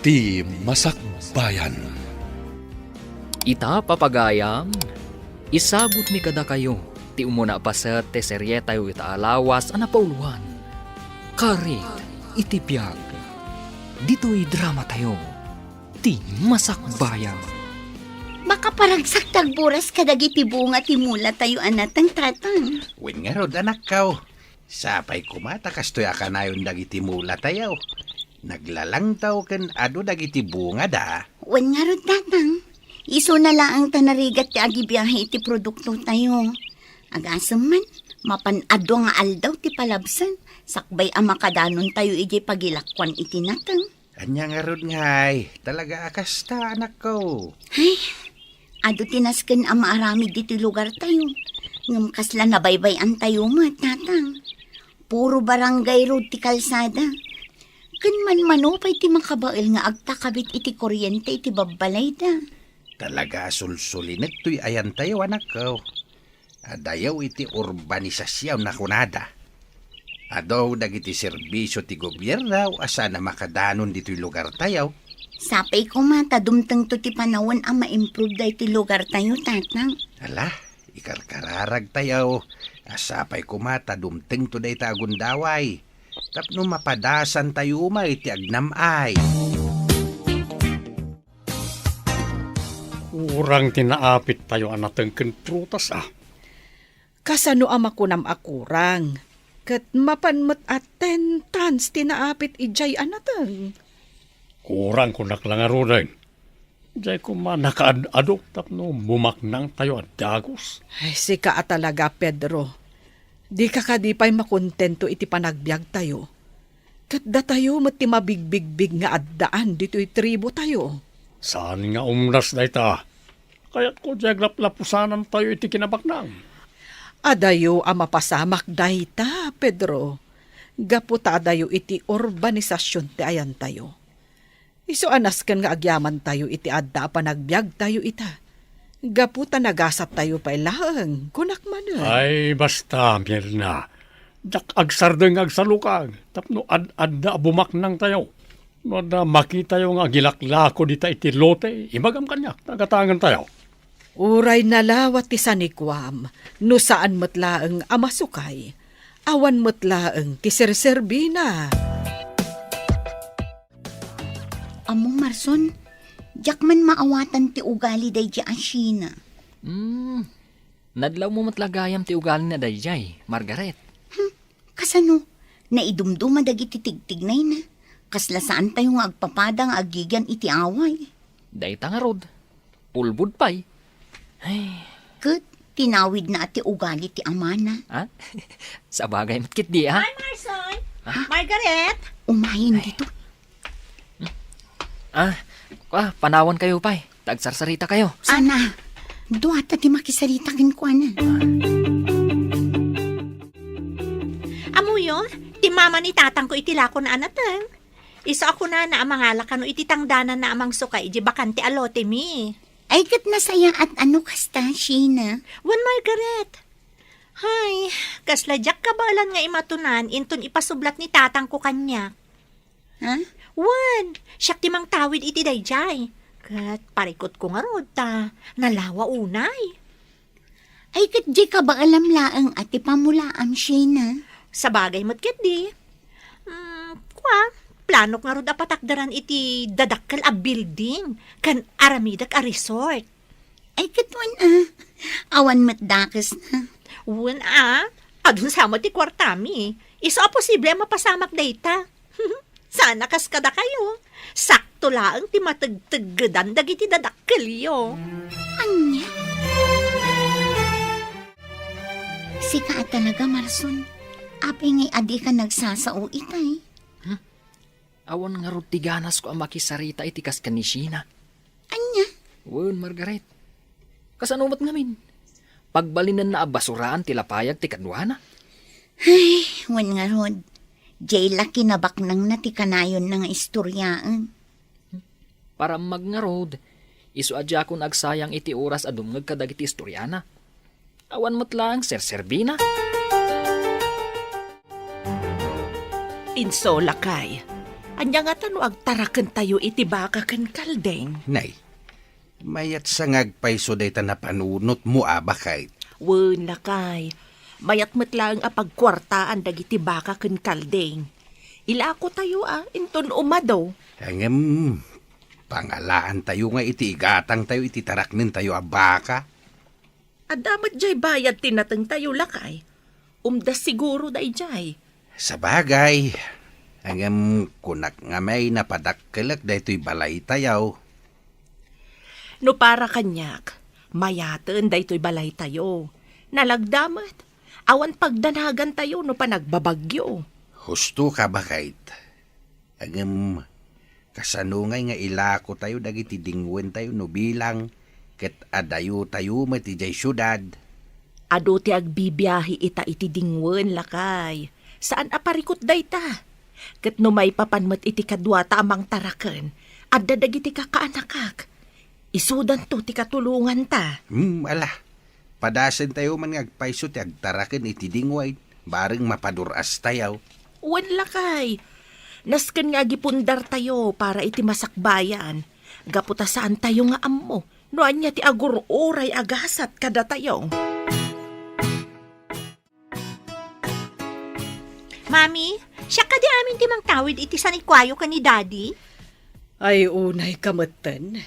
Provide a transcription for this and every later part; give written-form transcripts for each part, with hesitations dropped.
Ti Masakbayan. Ita papagayam, isabot mi kada kayo, ti umuna pa sa teserye tayo ita alawas anapauluan. Karit, itipyag, dito'y drama tayo, ti Masakbayan. Makaparagsak tagburas kadagiti bunga ti mula tayo anatang tatang. Wen nga rod anak kaw. Sapay kumata kastoy akanayon dagiti mula tayaw. Naglalang taw ken ado dagiti bunga da. Wen nga rod tatang. Iso na lang tanarigat ti agibiyahe ti produkto tayo. Agasam man, mapanado nga aldaw ti palabsan. Sakbay ang makadanon tayo iti pagilakwan iti natang. Anya nga rod ngay, talaga akasta anak ko. Ay, ado tinasken ang maarami diti lugar tayo. Ngam kasla nabaybayan tayo mo, tatang. Puro barangay road ti kalsada. Kan man manupay ti makabail nga agtakabit iti kuryente iti babalay da. Talaga sulsulinet to'y ayan tayo anak ko. Adayaw iti urbanisasyaw na kunada. Adaw dagiti serbisyo ti gobyerno asa na makadanon dito'y lugar tayo. Sapay ko mata, dumtang to ti panawon ang ma-improve da iti lugar tayo, tatang. Ala, ikarkararag tayo. Asapay kumata, dumteng to day tagundaway. Tapno mapadasan tayo iti agnamay. Urang tinaapit tayo anateng ken prutas Kasano ama kunam akurang. Kat mapanmat at 10 tons tinaapit ijay anateng. Kurang ko naklangarunan. Diyay ko man nakaadado tapno bumaknang tayo at dagos. Ay, sika at talaga, Pedro. Di ka kadipay makontento iti panagbiag tayo. Kat da tayo mati mabigbig-big nga addaan dito'y tribo tayo. Saan nga umras na ita? Kaya't ko diyag laplapusanan tayo iti kinabaknang. Adayo ang mapasamak dayta, Pedro. Gaputa adayo iti urbanisasyon ti ayan tayo. Iso anas kan nga agyaman tayo iti adda panagbiag tayo ita. Gaputa nagasat tayo pa ilang, kunak man. Ay, basta, Mirna. Jak agsardeng agsalukag. Tapno adda bumaknang tayo. No da makita yung agilaklako dita iti lote, imagam kanya, tagatangan tayo. Uray nalawat ti sanikwam, no saan matlaeng amasukay, awan matlaeng ti serserbina. Amo, Marson, jak man maawatan ti ugali day di asyina. Nadlaw mo matlagayam ti ugali na dayjay, Margaret. Kasano, naidumduma dagiti tigtignay na. Kasla saan tayo nga agpapadang agigan iti away. Dayta nga rod, pulbud pay. Ay, Kat, tinawid na ati ugali ti amana. ha? Sa bagay matkit di, ha? Hi, Marson! Margaret! Umahin dito. Panawan kayo pay. Tagsarsarita kayo. Ana, duwata ti makisarita kin ko ana. Amo yun, ti mama ni tatang ko itilako na anatang. Isa ako na amangala kano ititangdanan na amang sukay, di bakante alote mi. Ay kat nasaya at ano kasta, Sheena? Wan Margaret. Hay, kasladyak kabalan nga imatunan, inton ipasublat ni tatang ko kanya. Ha? Wan, siyak timang tawid iti dayjay. Kat parikot ko nga rod ta, nalawa unay. Ay kat di ka ba alam laang ati pamulaam, Sheena? Sa bagay mo't ket di. Planok nga rod apatakdaran iti dadakkel a building, kan aramidak a resort. Ay katwan awan matdakas na. Wan adun sama ti kwartami. Iso a posible mapasamak data. Sana kas kada kayo. Sakto lang ti matagtaggadan dagiti dadakkel yo. Anya? Sika at talaga, Marson. Api ngay adi ka nagsasao itay. Awan nga rod tiganas ko ang makisarita itikas kanisina. Anya? Wan, Margaret. Kasanumat ngamin. Pagbalinan na abasuraan tilapayag ti kadwana. Ay, wan nga rod. Jay laki na baknang na ti kanayon na nga istoryaan. Para magngarod, isu adya ko nagsayang iti oras adumngag kadag iti istoryana. Awan mo't lang, serserbina. Inso lakay. Anya nga tano agtaraken tayo iti baka ken kaldeng. Nay, mayat sa ngagpayso day ta napanunot mo bakay. Wen lakay, mayat metlang apagkwartaan dagiti baka ken kaldeng. Ilako tayo inton umadaw. Hangem, pangalaan tayo nga iti igatang tayo iti taraknin tayo baka. Adamat jay bayad tinateng tayo lakay. Umdas siguro day jay. Sa bagay, hangem kunak nga may napadakkelak daytoy balay tayaw. No para kanyak, mayaten daytoy balay tayo. Nalagdamat, awan pagdanagan tayo no panagbabagyo. Husto ka bakayt. Hangem, kasanungay nga ilako tayo dagiti dingwen tayo no bilang ket adayo tayo mati jay syudad. Ado ti agbibiyahi ita iti dingwen lakay. Saan aparikot dayta? Ket no may papanmet iti kadwa ta amang taraken, adda dagiti kakaanakak. Isudan to ti katulungan ta. Ala. Padasen tayo man ngagpayso ti agtaraken iti dingway. Baring mapaduras tayaw. Wen lakay. Nasken nga gipundar tayo para iti masakbayan. Gaputa saan tayo nga ammo. No anya ti agururay agasat kada tayo. Mami, siya ka di amin ti mang tawid iti sanikwayo ka ni Daddy? Ay unay kametten.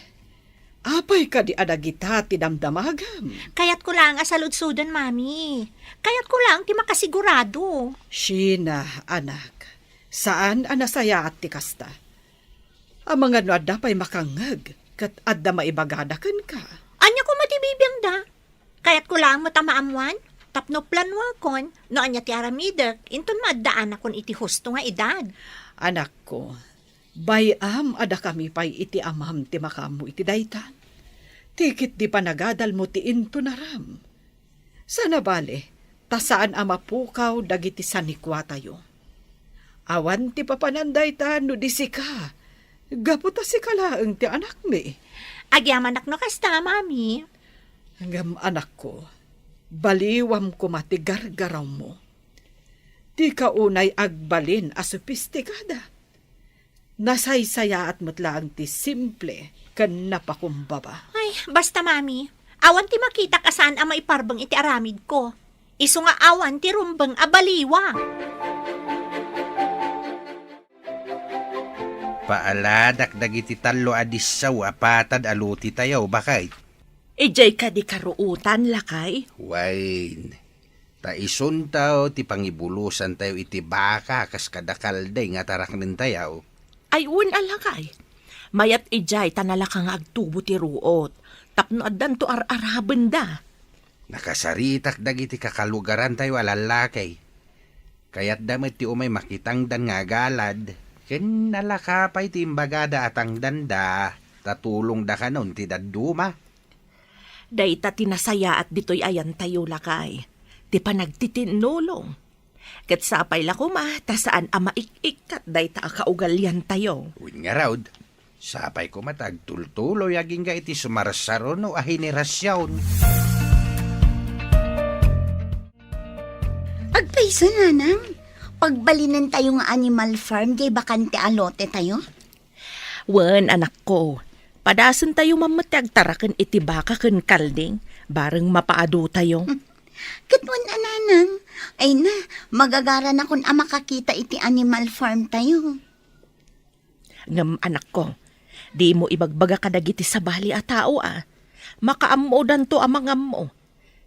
Apay ka di adagita ti damdamagam. Kayat ko lang asaludsudan, Mami. Kayat ko lang ti makasigurado. Sina, anak. Saan anasaya at ti kasta? Ang mga no adda pa'y makangag, kat adda maibagadakan ka. Anya ko matibibiyang da? Kayat ko lang matamaamuan? Tapno planwa kon, no anya ti aramidek, inton maddaan akon iti husto nga edad. Anak ko, bayam ada kami pa'y iti amam ti makamu iti daytan. Tikit di panagadal mo ti into naram. Sana bale, tasaan ama pukaw dagiti sanikwa tayo. Awan ti papananday ta no di sika. Gaputa si kalaeng ti anak mi. Agyaman no kasta, Mami. Hanggang anak ko, baliwam ko matigargaraw mo. Di ka unay agbalin a sopistikada. Nasaysaya at mutlaang ti simple kan napakumbaba. Ay, basta, Mami. Awan ti makita ka saan ang maiparbang iti aramid ko. Isu nga awan ti rumbang abaliwa. Paaladak dagiti talo adissaw apatad aluti tayaw bakay. Ejay ka di karuutan lakay. Wain. Taison tayo ti pangibulusan tayo iti baka kas kadakalday nga taraknin tayaw. Ay un alakay. Mayat ejay tanalakang agtubo ti ruot. Tapno addan to ar-araben da. Nakasaritak dagiti kakalugaran tayo alalakay. Kaya't damit ti umay makitang dan nga galad. Ken nalakapay ti imbagada atang danda. Tatulong da kanon ti daduma. Dayta tinasaya at dito'y ayan tayo lakay. Ti panagtitinulong. Kat sapay lako ta saan ama ik-ikat dayta kaugalyan tayo. Uwin nga raud. Sapay ko matagtultuloy aging ga iti sumarsaron o ahinerasyon. Agpaiso na nang. Pagbalinan tayo nga animal farm, kay bakante alote tayo. Wen anak ko. Padasan tayo mamatag tarakan iti baka ken kalding. Bareng mapaado tayo. Katwan ananang. Ay na, magagaran akong makakita iti animal farm tayo. Ngam anak ko. Di mo ibagbaga kadagiti sa bali a tao Makaamodan to amang mo.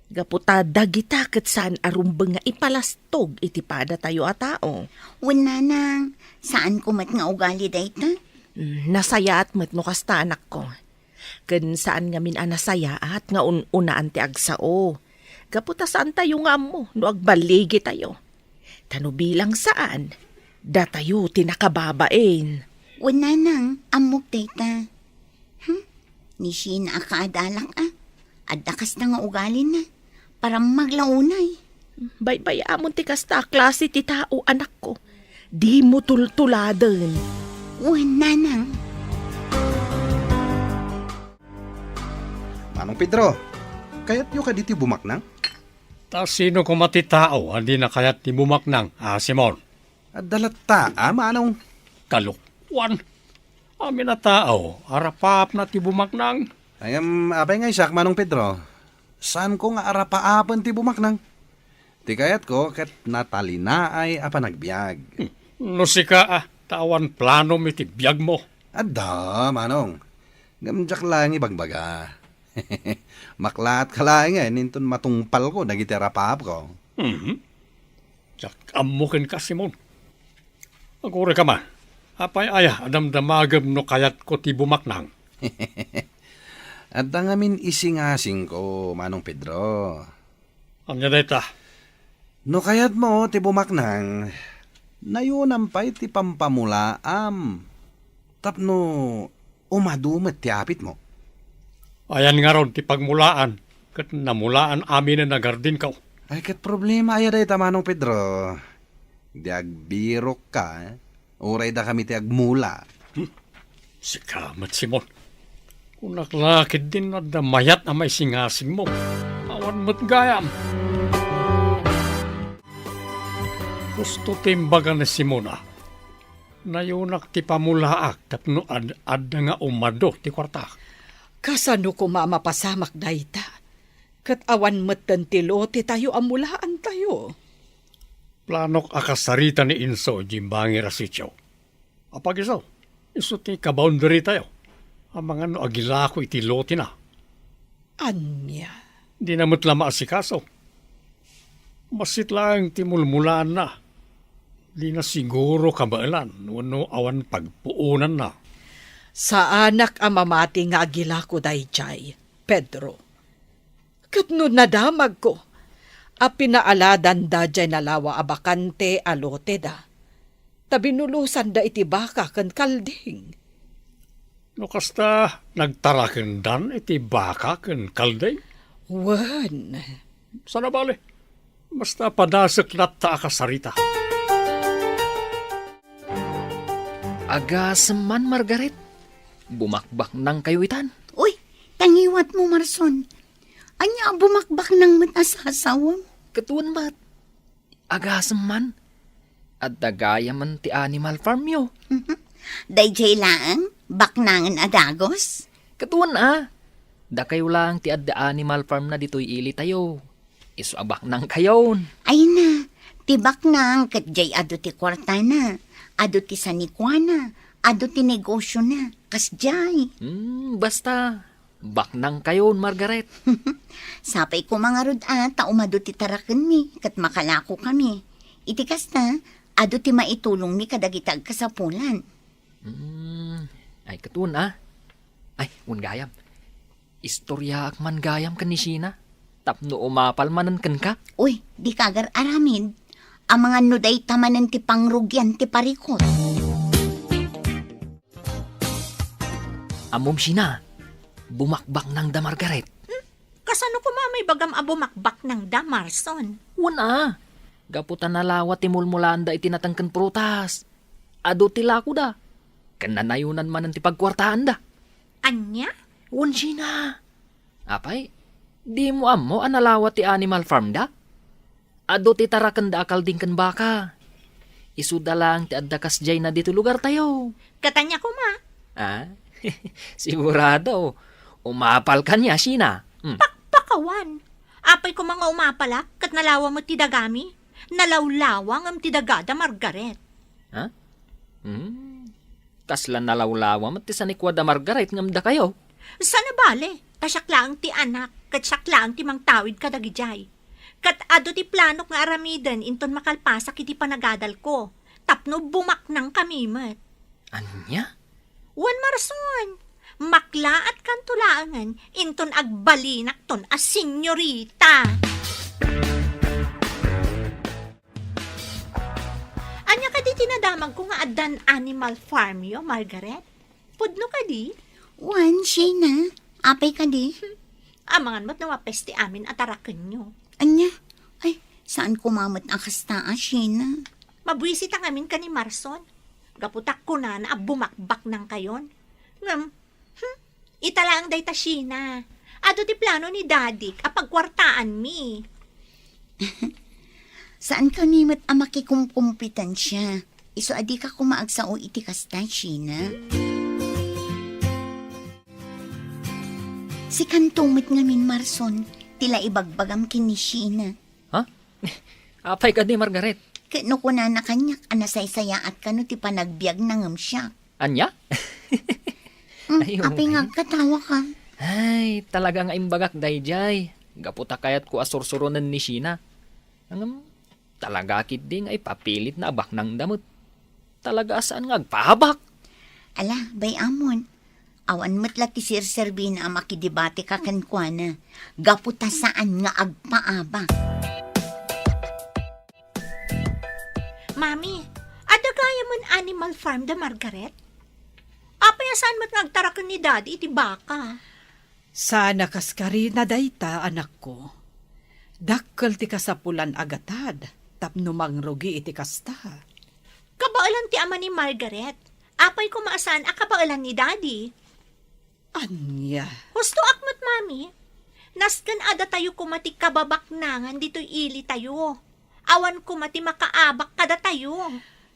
Gaputa dagita ket saan arumbeng nga ipalastog iti pada tayo a tao. Wananang, saan kumat nga ugali dayta? Nasaya at met no kasta anak ko. Ken saan nga min anasaya at nga unaan ti agsao. Gaputa saan tayo nga mo no agbaligi tayo. Tano bilang saan? Da tayo tinakababain. Wananang, amok dayta. Nisi na akaadalak Adakas na nga ugali na. Para maglaunay. Bay-bay amon ti kasta klase ti tao anak ko. Di mo tultuladen. Wananang. Manong Pedro, kayat nyo ka diti bumaknang? Ta sino ko matitao, hindi na kayat ni bumaknang, Simon. At dalat ta, manong. Kalok, Wan, amin na tao, arapap na ti bumaknang. Ay, apay nga isak, Manong Pedro. Saan ko nga arapaapan ti bumaknang? Ti kayat ko, kat natalina ay apa nagbiag. No sika tawan plano mi ti biyag mo. Adda, Manong. Gamjak lang ibagbaga. Maklat ka lang ninton matungpal ko, nagiti arapap ko. Jak amukin ka, Simon. Agure ka man. Apay aya, adamdamagam no kayat ko ti bumaknang. At ngamin isingasing ko, Manong Pedro. Anya data, No kayat mo, ti bumaknang, nayunam pa'y ti pampamulaam. Tapno, umadumet ti apit mo. ayan nga ron ti pagmulaan. Kat namulaan amin na nagardin ka. Ay, kat problema ay da Manong Pedro. Di agbirok ka, uray da kami ti agmula. Sikamat, Simon. Kung naklakid din na damayat na may singasing mo, awan mo't gayam. Gusto timbaga na Simona, nayunak ti pamulaak tapno ad nga umado ti kwarta. Kasano ko mamapasamak dayta? Kat awan matan ti lote tayo amulaan tayo. Planok akasarita ni Inso, jimbangi rasityo. Apag iso, iso ti kaboundary tayo. Ang mga no agilako iti lote na. Anya, Di na mo't lama asikaso. Masit lang ti mulmulaan na. Di na siguro kabailan, wano awan pagpuunan na. sa anak ang mamati nga agila ko dayjay, Pedro. Kat no nadamag ko, a pinaaladan da jay nalawa abakante alote da. Tabinulusan da iti baka kan kalding. No kasta nagtaraken dan iti baka ken kalday. Wan, Sana bali. Basta padasek latta akasarita. Aga seman, Margaret. Bumakbak nang kayo itan. Uy, tangiwat mo, Marson. Anya bumakbak ng matasasawam. Ketuan bat. Aga seman. At dagaya man ti animal farm yo. Dayjay lang, baknangan adagos. Ketuan Da kayo lang ti adda animal farm na dito'y ili tayo. Isu abak nang kayon. Ay na, tibak nang katjay ado ti kwarta na, ado ti sanikwana, ado ti negosyo na, kasjay. Basta. Bak nang kayon, Margaret. Sapay ko mga rod taumado ti taraken mi, kat makalako kami. Iti kasta, ado ti maitulong mi kadagitag kasapulan. Ay, ketuan Ay, gayam. Istorya ak man gayam kan ni Sheena. Tapno umapal manan ken ka. Uy, di kagar aramid. Ang mga nuday tamanan ti pangrugyan ti parikot. Amom Sheena. Bumakbak nang da Margaret. Kasano ko mamay bagam abumakbak ng Damarson? Wana. Gaputan na lawat ti mulmulaan da itinatangkan prutas. Ado ti lako da. Kananayunan manan ti pagkwartaan da. Anya? Wan Sheena. Apay, di mo amo analawat ti animal farm da? Ado ti tarakan da akal din kan baka. Isuda lang ti adda kasjay na dito lugar tayo. Katanya ko ma. Sigurado. Umapal ka niya, Sheena. Pakpakawan. Apay ko mga umapala, kat nalawa mo ti dagami. Nalawlawang am ti dagada Margaret. Kasla nalawlawa mat ti sanikwada Margaret ngamda kayo. Sana bale, tasyak lang ti anak, kat syak lang ti mang tawid kadagijay. Kat ado ti planok nga aramiden, inton makalpasak iti panagadal ko. Tapno bumaknang kami mat. Anya? Wan Marson, makla at kantulaangan, inton agbalinak ton as senyorita. Anya ka di tinadamag ko nga adan animal farm yo, Margaret? Pudno ka di? Wan, Sheena, apay ka di. Amangan mo't nawapes ti amin at araken nyo. Anya, ay, saan kumamot ang kastaa, Sheena? Mabwisit ang amin ka ni Marson. Gaputak ko na bumakbak ng kayon. Italaang day ta Sheena. Ado ti plano ni Daddy apagkwartaan mi. Saan ka nimot ang makikumpumpitan siya? Iso adi ka kumaagsao iti kasta, Sheena. Si Kantumit ngamin Marson, tila ibagbagam kin ni Sheena. Ha? Apay ka di, Margaret. Kano ko na kanyak, anasay-saya at kano ti panagbiag nangam siya. Anya? Ayun. Apay nga katawa ka. Ay, talaga nga imbagak dayjay. Gaputa kayat ko asursuronan ni Sheena. Talaga kit ding ay papilit na abak ng damot. Talaga saan nga agpahabak? Ala, bay amon. Awan matla ti Sir Servina makidibate ka kankwana. Gaputa saan nga agpaabak. Mami, adagaya man Animal Farm da Margaret? Apay saan mat nagtarakan ni Daddy iti baka? Sana kaskari na dayta, anak ko. Dakkel ti kasapulan agatad, tapno mangrugi iti kasta. Kabaalan ti ama ni Margaret. Apay ko maasan a kabaalan ni Daddy. Anya, Husto akmat, Mami. Naskan ada tayo kumati kababaknangan dito'y ili tayo. Awan kumati makaabak kada tayo.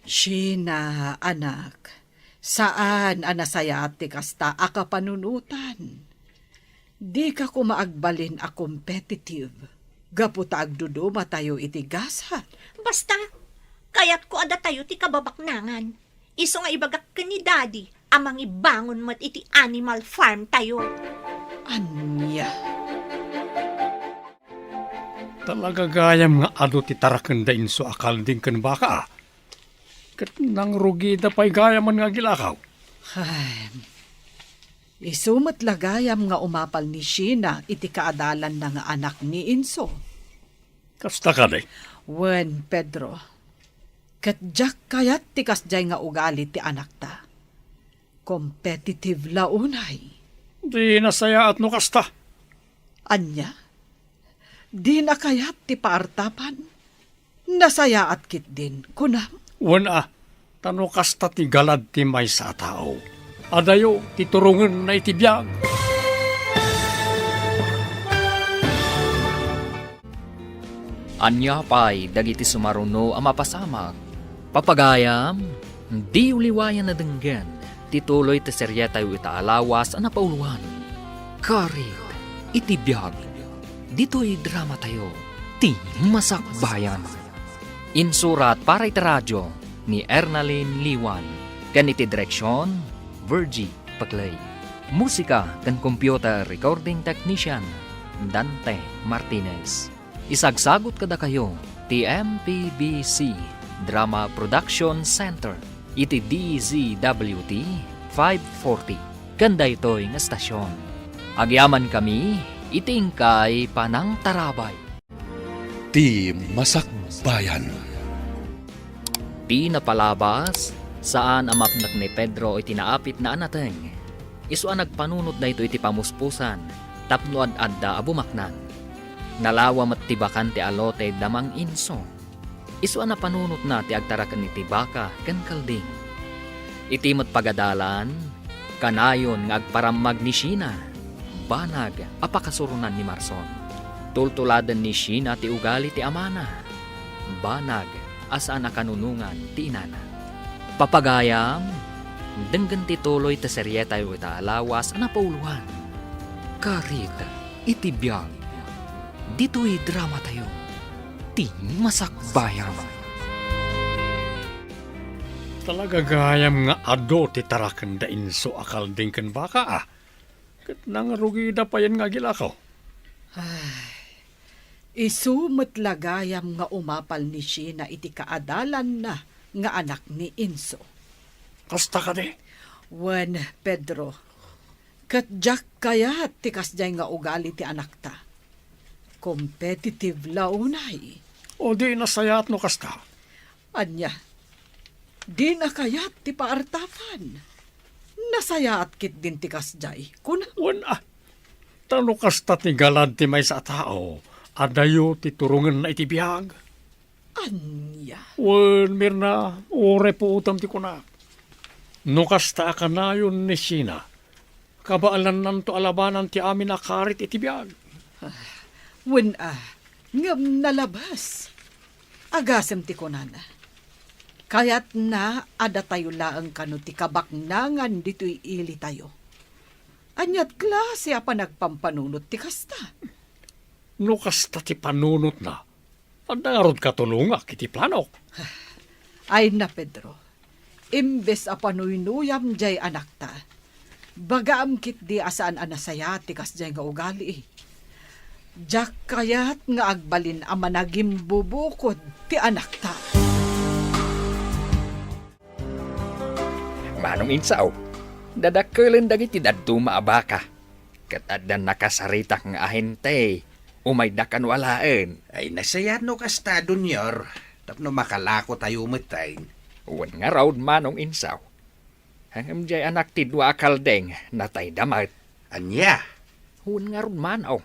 Sheena, anak. Saan anasaya ti kasta akapanunutan? Di ka kumaagbalin a competitive. Gaputa agduduma tayo iti gasat. Basta, kayat ko ada tayo ti kababaknangan. Iso nga ibagak ka ni Daddy, amang ibangon mat iti Animal Farm tayo. Anya, Talaga gayam nga ado ti taraken da inso akal din kan baka. Kat nang rugi da pa'y gayaman nga gilakaw. ay, isumat lagayam nga umapal ni Sheena iti kaadalan na nga anak ni Inso. Kasta ka day. Wen, Pedro, katjak kayat ti kasjay nga ugali ti anak ta. Competitive launay. Di nasaya at no kasta. Anya, di na kayat ti paartapan. Nasaya at kit din, kunam. Wana, tano kasta ti galad ti may sa tao. Adayo, ti turungan na itibiyag. Anya pa'y dagiti sumaruno ang mapasamag. Papagayam, di uliwayan na denggan. Tituloy ti serye tayo itaalawas ang napauluan. Karit, itibiyag. Dito'y drama tayo. Ti Masakbayan. Insurat para iti radyo ni Ernalyn Liwan. Ganiti direksyon, Virgie Paglay. Musika kan computer recording technician, Dante Martinez. Isagsagot kada kayo, TMPBC Drama Production Center, iti DZWT 540. Kanda ito'y nga stasyon. Agyaman kami, itingkay panang tarabay. Ti Masakbayan. Di napalabas, saan amapnak ni Pedro iti naapit na anateng. Isu ang nagpanunod na ito iti pamuspusan, tapno ad-adda abumaknan. Nalawa mattibakan ti alote damang Inso. Isu ang napanunod na ti agtarakan iti baka kan kalding. Iti pagadalan, kanayon nga agparamag ni Sheena. Banag apakasurunan ni Marson. Tultuladan ni Sheena ti ugali ti amana. Banag asaan nakanunungan ti inana. Papagayam, denggan ti tuloy ta serye tayo itaalawas ang napauluan. Karit, itibiyag. Dito'y drama tayo. Ti Masakbayan. Talaga gayam nga ado ti taraken da inso akal din kan baka ah. Kat nang rugi da pa yan nga gilakaw. Isumat lagayam nga umapal ni Sheena iti kaadalan na nga anak ni Inso. Kasta ka de. Wen, Pedro, katjak kayat ti kasjay nga ugali ti anak ta. Competitive launay. O di nasayat no kasta. Anya, di na kayat ti paartapan. Nasayat kit din ti kasjay. Kuna, Wana, tano kasta ti galad ti may sa tao. Adayo ti turungan na itibiyag. anya. Wan, Mirna, ore po utam ti kunak. No kasta ka na yun ni Sheena. Kabaalan nanto alabanan ti amin na karit itibiyag. Wen ngam nalabas. Agasem ti kunana. Kaya't na ada tayo laang kano ti kabaknangan dito'y ili tayo. Anyat klase pa nagpampanunot ti kasta. No kasta ti panunot na. Andarod katulunga kiti plano. Ay na, Pedro. Imbes a panuynuyam jay anak ta. Bagaam kit di asaan anasaya ti kas jay nga ugali. Jak kayat nga agbalin a managim bubukod ti anak ta. Manong insaw, dadakkelan dagiti dadto maabaka. Ket addan nakasaritak nga ahente, umay dakan walaan. Ay nasaya no kasta dunyor. Tapno makalako tayo umatay. Wan nga raw manong insaw. Hangam jay anak ti dua kaldeng natay damat. Anya? Wan nga raw manaw.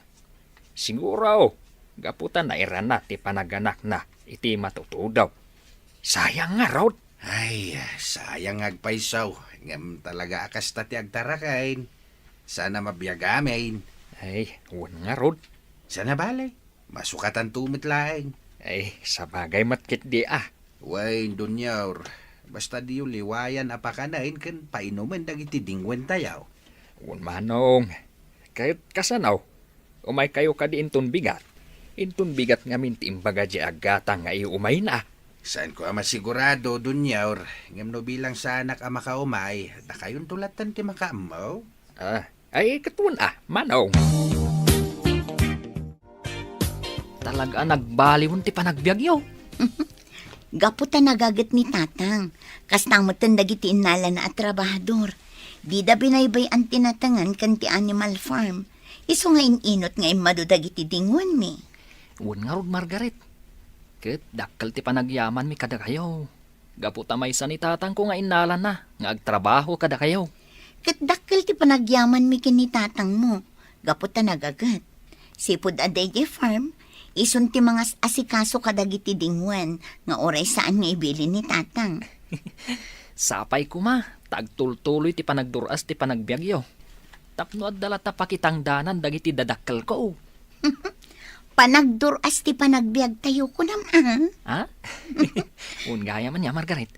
Siguro, gaputan na irana ti panaganak na iti matutudaw. Sayang nga raw. Ay, sayang agpaisaw. Ngam talaga akasta ti agtarakain. Sana mabiyagamin. Ay, wan nga raw. Sana balay. Masukatan tumit laing. Ay, sabagay matkit di ah. Way, dunyaw. Basta di yung liwayan apakanain kan painuman dagiti dingwen tayaw. Wan manong. Kahit kasanaw, umay kayo ka di intun bigat. Intun bigat nga minti imbaga di agata nga iumay na. Saan ko masigurado, dunyaw. Ngam no bilang sa anak ang makaumay, da kayon tulatan ti makaamaw. Ay, katuan manong. Talaga nagbaliwon ti panagbiagyo. Gaputa nagagat ni tatang. Kastang matanda giti inala na at trabahador. Di da binaybay ang tinatangan kan ti Animal Farm. Iso nga inot nga imadudag iti dingwan mi. Wan nga rod Margaret. Ket dakkal ti panagyaman mi kada kayo. Gaputa may sanitatang ko nga inalan na, nga agtrabaho kada kayo. Kat dakkel ti panagyaman mi kini tatang mo. Gaputa nagagat. Sipod adayjay farm, isun ti mga asikaso kadagiti dingwan nga oray saan nga ibili ni tatang. Sapay ko ma, tagtultuloy ti panagduras ti panagbiagyo. Tapno at dala ta pakitang danan dagiti dadakkel ko. Panagduras ti panagbiag tayo ko naman. Ha? Ungaya man niya, Margaret.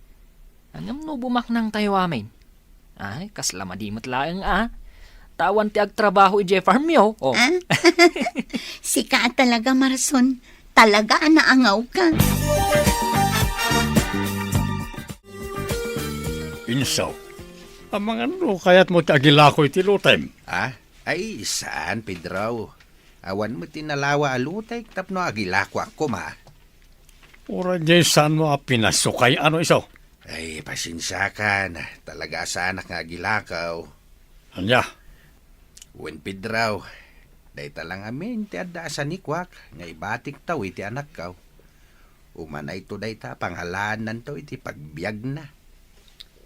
Angam no bumaknang tayo amin. Ay, kasla madimot laeng Tawan ti agtrabaho i Farm yo. Oh. Si ka talaga, Marson. Talaga naangaw ka. Insaw. Ang mga no, kaya't mo ti agilako iti lutem. Ay, saan, Pedro? Awan mo tinalawa alutay, tapno agilako ako ma. Ura jay saan mo pinasukay ano isaw? Ay, pasensya ka na. Talaga sa anak nga agilakaw. Anya? Wen Pedro, day talang amin ti adda sa nikwak, nga ibatik taw iti anak kaw. Umanay to day ta, panghalanan to iti pagbiag na.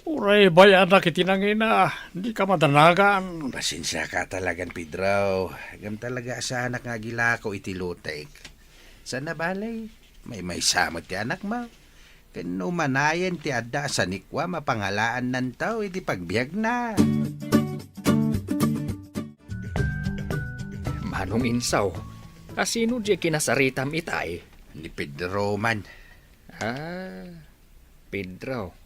Uray, bayan na kitinangina. Hindi ka madanagan. Pasensya ka talagang, Pedro. Agam talaga sa anak nga gilako iti lutek. Sa nabalay, may samot ti anak mo. Kano manayan ti adda sa nikwa, mapanghalaan nan tao iti pagbiag na. Manong insaw, kasino di kinasaritam itay? Ni Pedro man. Pedro.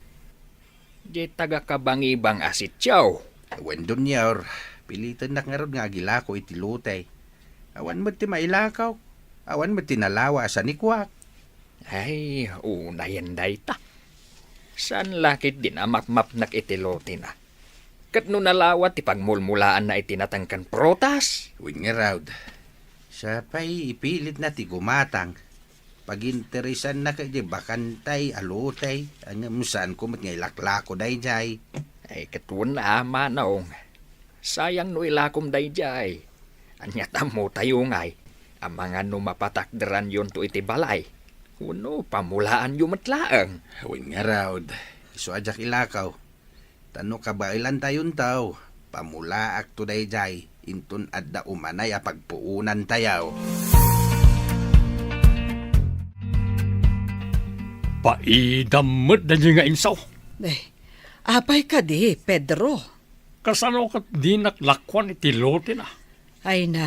Di taga kabangibang asityaw. Awan dun yaw, pilitan na nga ron nga gilako iti lutay. Awan mo ti mailakaw, awan mo tinalawa sa nikwak. Ay, unayan day ta. San lakit din amap-map itilote na. Kat no nalawat ti pagmulmulaan na itinatangkan protas. Wing nga raw, siya pa'y ipilit na ti gumatang. Pag-interesan na kay bakantay, alutay, ang saan ko mat ngay laklako day jay. Ay, katuan na manong. Sayang no ilakom day jay. Anyat mo tayo ngay. Ang mga no mapatakdaran yon to iti balay. Uno, pamulaan yung matlaang. Wing nga raw, iso ajak ilakaw. Tano ka ba ilan tayon tao? Pamulaak to day jay. Intun adda umanay a pagpuunan tayaw. Paidamot na nga insaw. Apay ka di, Pedro. Kasano kat di naklakwan iti lote na. Ay na,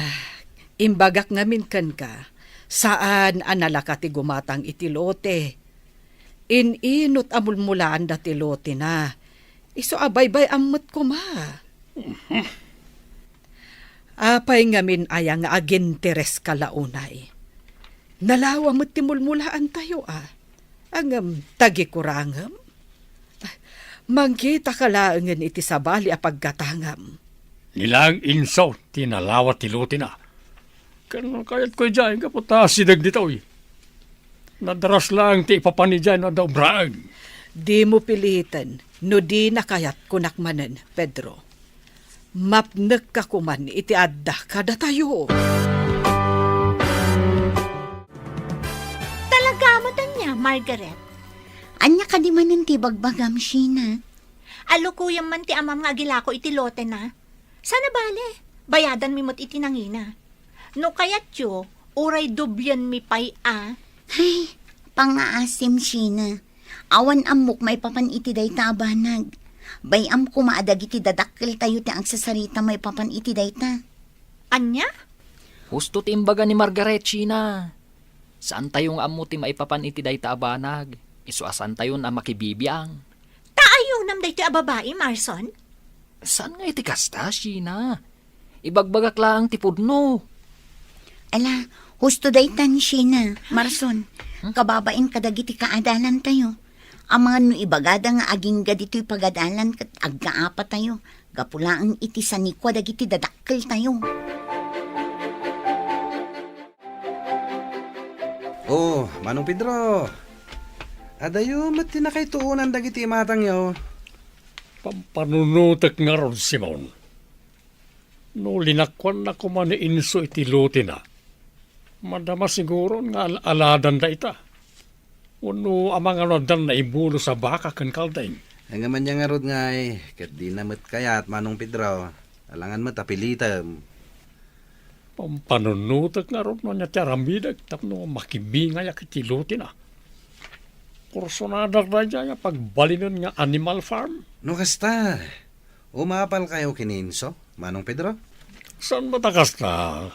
imbagak ngamin kan ka, saan anala ka ti gumatang iti lote. Ininot amulmulaan dati lote na. Iso abaybay amot ko ma. Apay ngamin ayang aginteres kalaunay. Nalawa mo't timulmulaan tayo Angam tagikurangam. Mangkita kalaangan iti sabali apagkatangam. Nilang insaw, tinalawa tiluti na. Kano kayat ko dyan, kaputa sidag dito Nadaras lang ti ipapani dyan na daw braag. Di mo pilitan, no di nakayat kunakmanan, Pedro. Mapnek ka kuman iti adda kada tayo. Talaga mo niya, Margaret. Anya ka di man ti bagbagam, Sheena. Alukuyang man ti amam nga agilako iti lote na. Sana bale, bayadan mi mo't iti nangina. No kayat yo, uray dubyan mi pay Ay, pangaasim, Sheena. Awan amok may papan iti day ta abanag. Bayam kumaadag iti dadakkel tayo ti ang sasarita may papan iti day ta. Anya? Husto ti imbaga ni Margaret, Sheena. Saan tayong amo ti maipapan iti day ta abanag? Isuasan tayon ang makibibiyang. Taayo nam day ti ababae, Marson? Saan nga iti kasta, Sheena? Ibagbagak lang ti pudno. Ala, husto day ta ni Sheena, Marson. Kababain kadagiti kaadalan tayo. Ang mga no ibagada nga aging gadito'y pagadalan kat agkaapa tayo. Gapulaang iti sanikwa dagiti dadakkel tayo. Oh, Manong Pedro. Adayo, mati na kay tuunan dagiti matang yaw. Pampanunutek nga ron, Simon. No linakwan na kuman ni inso iti luti na. Madama siguro nga aladan da ita. Uno amang anodan na ibulo sa baka kan kaldaing. Ang man niya nga rod nga kat di na mat kayat, Manong Pedro. Alangan mat apilitam. Pampanunutek nga ron no niya tiaramidag tapno makibingay iti luti na. Kursonadak na dyan pagbalinan nga animal farm. No kasta, umapal kayo kininso, Manong Pedro? Saan matakas na?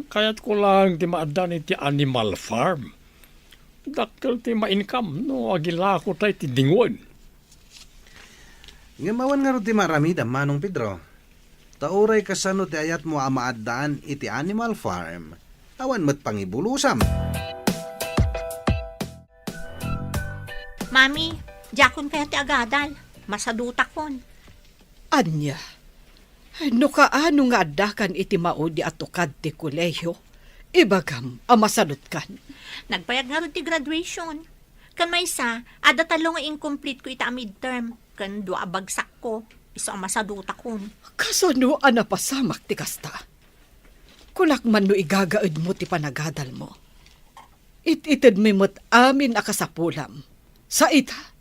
Kaya't ko lang ti maadan iti animal farm. Dakkel ti ma-income, no agila ko tayo ti dingon. Ngamawan nga ro ti maramida, Manong Pedro. Tauray kasano ti ayat mo amaadaan iti animal farm. Awan mat pangibulusam. Mami, jakon kaya ti agadal. Masadutak kon. Anya, no kaano nga adakan iti maudi at tukad ti kuleyo? Ibagam, amasalot kan. Nagpayag nga ron ti graduation. Kan may isa, ada talo nga incomplete ko ita midterm. Kan dua bagsak ko. Isa ang masadutak kon. Kasano anapasamak ti kasta? Kunak man no igagaad mo ti panagadal mo. Ititid mi mo't amin akasapulam. Sa ita,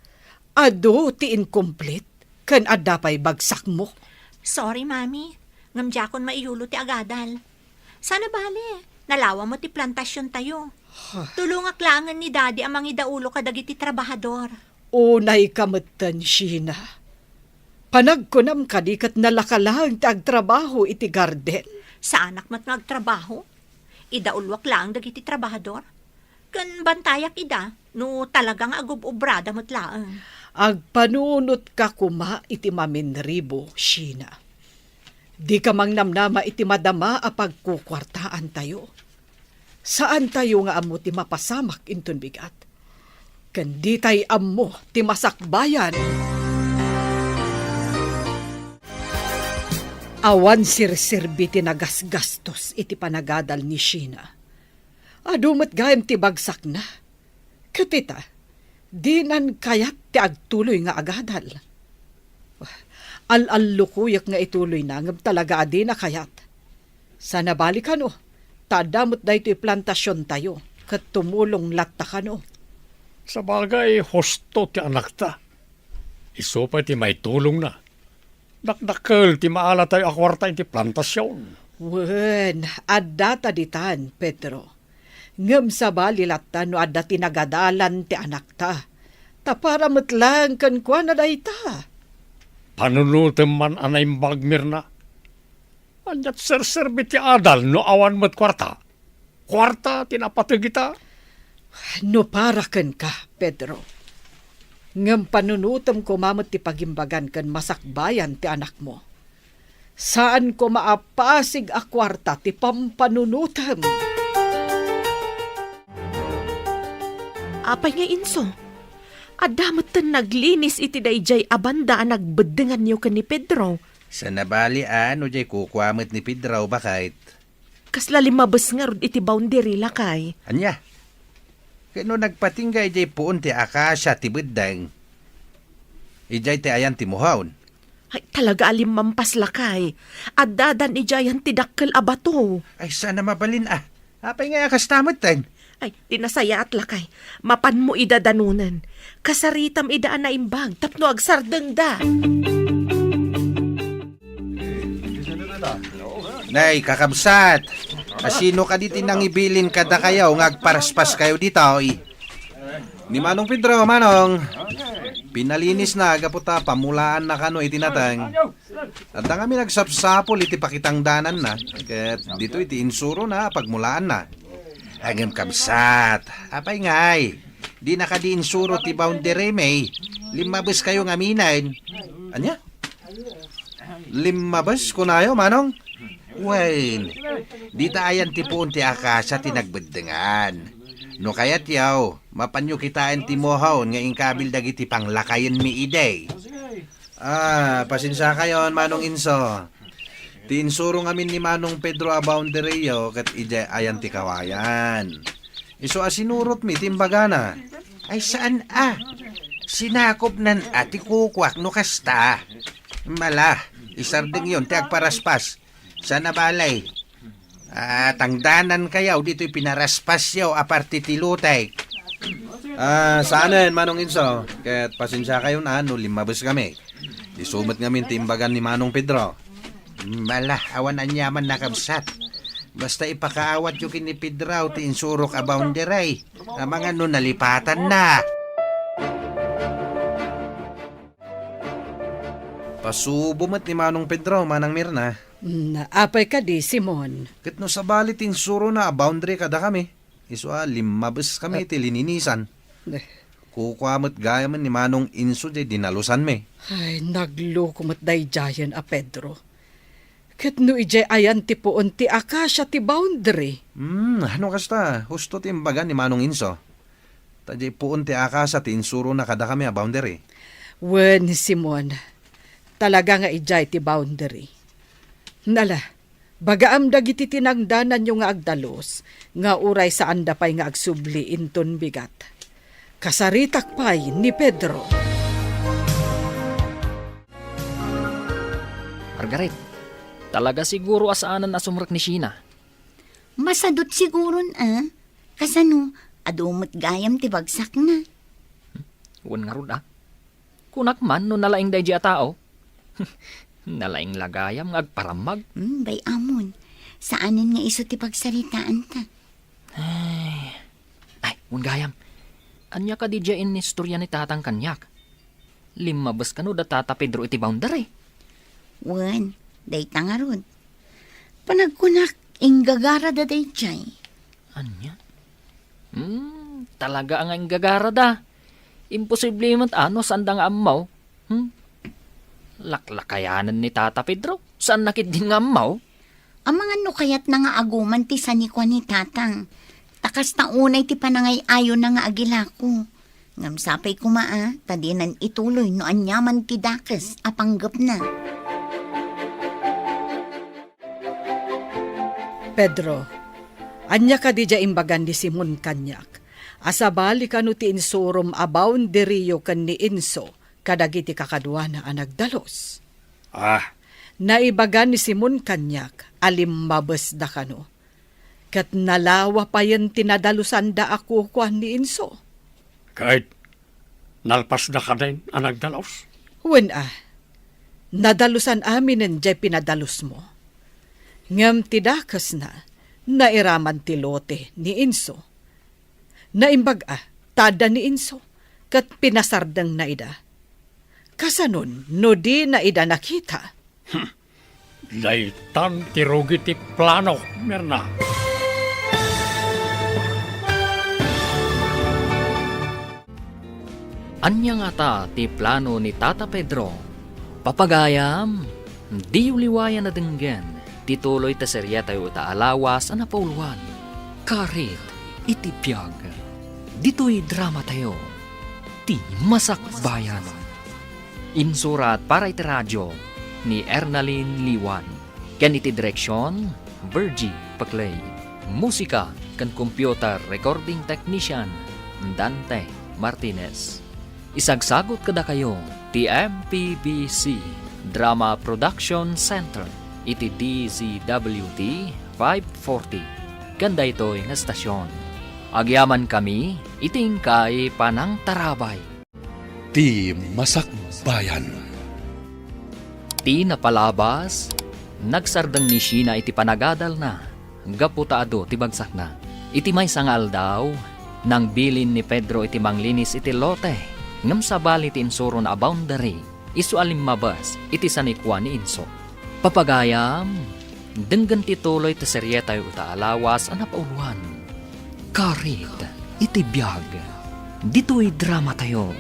ado ti incomplete, kan adapay bagsak mo. Sorry, Mami. Ngamjakon maiyulo ti agadal. Sana bale, nalawa mo ti plantasyon tayo. Tulungak langan ni Daddy amang idaulo kadagiti trabahador. Unay kamatan, Sheena. Panagkunam kadikat nalakalang ti agtrabaho iti garden. Sa anak mat nagtrabaho? Idaulwak lang dagiti trabahador? Kan bantayak ida, no talagang agubobrada mo't laang. Agpanunot ka kuma iti maminribo, Sheena. Di ka mang namnama iti madama a pagkukwartaan tayo. Saan tayo nga amo ti mapasamak inton bigat? Kandi tay amo ti masakbayan. Awan sirsirbi ti nagasgastos iti panagadal ni Sheena. Adumat gayam ti bagsak na. Kapita, di nan kayat ti agtuloy nga agadal. Al-allukuyak nga ituloy na ngam talaga adi na kayat. Sana balikan tadamot da ito'y plantasyon tayo kat tumulong latta ka Sa bagay, hosto ti anak ta. Iso pa ti may tulong na. Dakdakkel ti maala tayo akwarta iti plantasyon. Wen, adda taditan, Pedro. Ngam sa balilatan no adda tinagadalan ti anak ta. Tapara metlang kan kwa na day ta. Panunutem man anay bagmir na. Anyat serserbi ti adal no awan met kwarta. Kwarta tinapatag ita. No para ken ka, Pedro. Ngam panunutom ko mamot ti pagimbagan kan masakbayan ti anak mo. Saan ko maapasig a kwarta ti pampanunutom? Apay nga inso, adamot tan naglinis iti dayjay abanda ang nagbedengan niyo kan ni Pedro. Sa nabali ano jay kukwamit ni Pedro bakit? Kasla limabas nga rod iti boundary lakay. Anya? Kano nagpatinggay jay puon ti akasya ti beddang. Ijay ti ayan ti muhaon. Ay talaga alim mampas lakay. Addadan ijayan ti dakkel abato. Ay sana mabalin Apay nga kastamot tan. Ay, tinasaya at lakay. Mapan mo idadanunan. Kasaritam idaan na imbang. Tapno agsardeng da. Nay, kakabsat. Asino ka diti nang ibilin kada kayo ngagparaspas kayo dito. Ni Manong Pedro, Manong. Pinalinis na agaputa pamulaan na kano itinatang. At na kami nagsapsapol iti pakitang danan na. Ket dito iti insuro na pagmulaan na. Agam kabsat. Apay ngay. Di nakadiinsuro ti boundary may. Limabas kayo ngaminain. Anya? Limabas ko na Manong? Wen, di taayan ti puon ti akasya ti nagbeddengan. No kayat yaw, mapanyo kitaan ti mohon nga ingkabil dagiti panglakayan mi iday. Pasensya kayon Manong Inso. Ti insuro ngamin ni Manong Pedro a boundary yo kat ija ayan ti kawayan. Iso asinurot mi timbagana. Ay saan Sinakop nan ati kukwak no kasta. Mala, isardeng yon ti agparaspas. Sana balay. Tangdanan kayaw dito'y pinaraspas yaw aparte ti lutay. Saanen Manong Inso. Kaya't pasensya kayo na no limabas kami. Isumat ngamin timbagan ni Manong Pedro. Mala, awan anyaman nakabsat. Basta ipakaawat yung kini Pedro ti insurok a boundary. Mga no nalipatan na. Pasubumat ni Manong Pedro, Manang Mirna. Naapay ka di, Simon. Ket no sa balit insuro na boundary kada kami. Iso limabas kami ti lininisan. Kukwamot gaya man ni Manong Inso di dinalusan me. Ay, naglukumot day jayan Pedro. Ket no ije ayan ti puon ti akasya ti boundary. Ano kasta? Husto ti imbagan ni Manong Inso. Tadya puon ti akasya ti insuro na kada kami a boundary. Wen, Simon, talaga nga ijay ti boundary. Nala, bagaam dagiti tinangdanan yung nga agdalos, nga uray sa andapay nga agsubli inton bigat. Kasaritak pay ni Pedro. Margaret, talaga siguro asaanan na sumrak ni Sheena. Masadot siguron Kasano, adumot gayam ti bagsak na. Uwan nga ron Kunak man no nalaing day di a tao. Nalaing lagayam nga agparamag. Bay amon. Saanin nga iso ti pagsaritaan ta? Ay, gayam. Anya ka di dyan in istorya ni tatang kanyak. Limabas ka no da tata Pedro iti boundary. Wen, day tangarod. Panagkunak, inggagara da day jay. Anya? Talaga ang gagara da. Imposible man saan da nga amaw. Laklakayanan ni Tata Pedro. Saan nakit din nga amaw? Ang mga nukayat na nga aguman ti sanikwa ni tatang. Takas na unay ti panangay ayo na nga agilako. Ngamsapay kumaa, tadinan ituloy no anyaman ti dakas apanggap na. Pedro, anya ka di dya imbagan di Simon kanyak. Asabali ka no ti insurom a boundary yo kan ni Inso. Kadagiti kakadwa na anagdalos. Naibagan ni Simon kanyak, alimabas da kano. Kat nalawa pa yan tinadalusan da ako kuan ni Inso. Kahit nalpas na ka din ang nagdalos. Wen nadalusan amin jay pinadalos mo. Ngam tidakas na, nairaman ti lote ni Inso. Naimbag tada ni Inso, kat pinasardang na ida. Kasanon, no di na ida nakita. Daytan tirugi ti plano, Mirna. Anya nga ta ti plano ni Tata Pedro. Papagayam, di uliwayan na denggen, tituloy ta serya tayo ta alawas ang napauluan. Karit, itipyag. Dito'y drama tayo. Ti Masakbayan. Insurat para iti radyo ni Ernalyn Liwan. Ken iti direksyon, Virgie Paclay. Musika kan computer recording technician, Dante Martinez. Isagsagot kada kayo, ti MPBC Drama Production Center, iti DZWT 540. Ganda ito'y nga stasyon. Agyaman kami, iting kay Panang Tarabay. Ti Masakbayan. Ti napalabas, nagsardang ni Sheena iti panagadal na, gaputaado ti bagsak na. Iti may sangal daw, nang bilin ni Pedro iti manglinis iti lote, ngam sabali ti insuro na boundary, isu alimmabas iti sanikwa ni Inso. Papagayam, denggan ti tuloy ti seryeta yu ta alawas ang napauluan. Karit, iti biyag, dito'y drama tayo,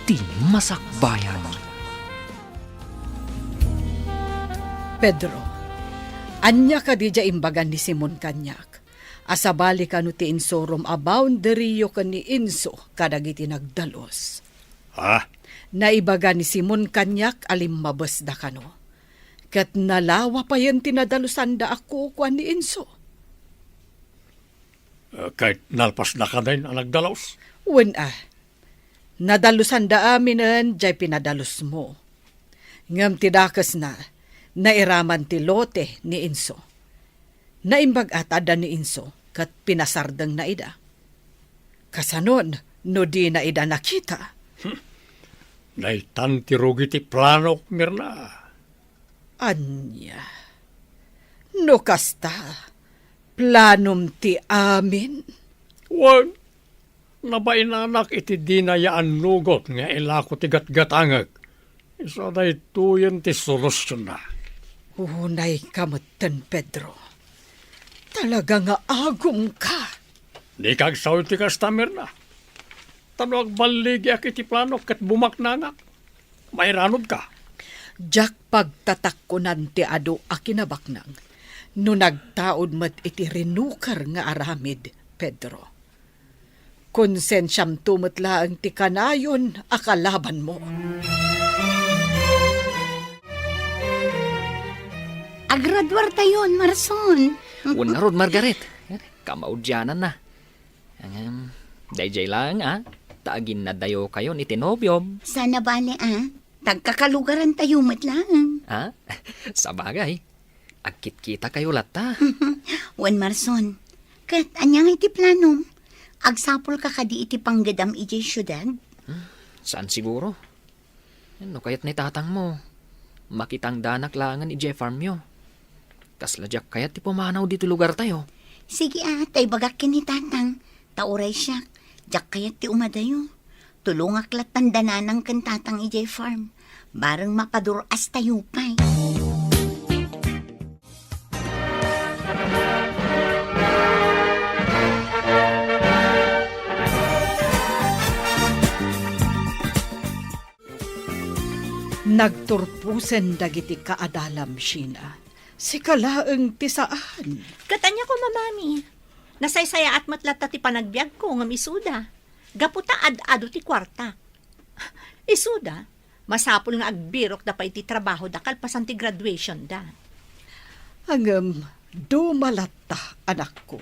ti Masakbayan. Pedro, anya ka di dya imbagan ni Simon Kanyak. Asabali ka no ti insorom a boundary yo ka ni Inso kadagiti nagdalos. Ha? Naibaga ni Simon Kanyak alimmabas da kano. Kat nalawa pa yan tinadalusan da ako kuan ni Inso. Kahit nalpas na ka din ang nagdalaos. Wen nadalusan da aminan jay pinadalos mo. Ngam tidakas na, nairaman ti lote ni Inso. Naimbag atada ni Inso, kat pinasardang na ida. Kasanon, no di na ida nakita. Naitan ti rugi ti plano, Mirna. Anya, no kasta, planom ti amin. Wan, nabainanak iti dinayaan nugot nga ilako ti gatgatangag. Isa na ituyan ti solusyon na. Unay kamutan, Pedro. Talaga nga agum ka. Di kag saw ti kastamir na. Tano agbaligi ak iti plano kat bumaknanak. May ranod ka. Jak pagtatakkunan ti ado akinabaknang. No nagtaod mat iti renukar nga aramid, Pedro. Konsensyam tumutla ang ti kanayon akalaban mo. Agradwar tayon, Marson. Unarod, Margaret. Kamaudyanan na. Dayjay lang, Taagin na dayo kayo ni Tinobyom. Sana bale, tagkakalugaran tayo matlang. Sa bagay. Agkit kita kayo lata. Wan Marson, kat anyang iti planom, agsapol ka kadi iti panggadam iti syudad. Saan siguro? Ano kayat ni tatang mo? Makitang danak langan iti farm yo. Kasladyak kayat ti pumanaw dito lugar tayo. Sige tay bagak kini tatang, tauray siya, jak kayat ti umadayo. Tulungak lat tandananang kan tatang iti farm, bareng mapaduras tayo pa'y. Nagturpusen dagiti kaadalam, Sheena. Si kalaeng tisaan. Katanya ko, mamami. Nasaysaya at matlat ti panagbiag ko ng isuda. Gaputa ad-ado ti kwarta. Isuda, masapul nga agbirok da pa iti trabaho da kalpasan ti graduation da. Hanggang dumalata, anak ko.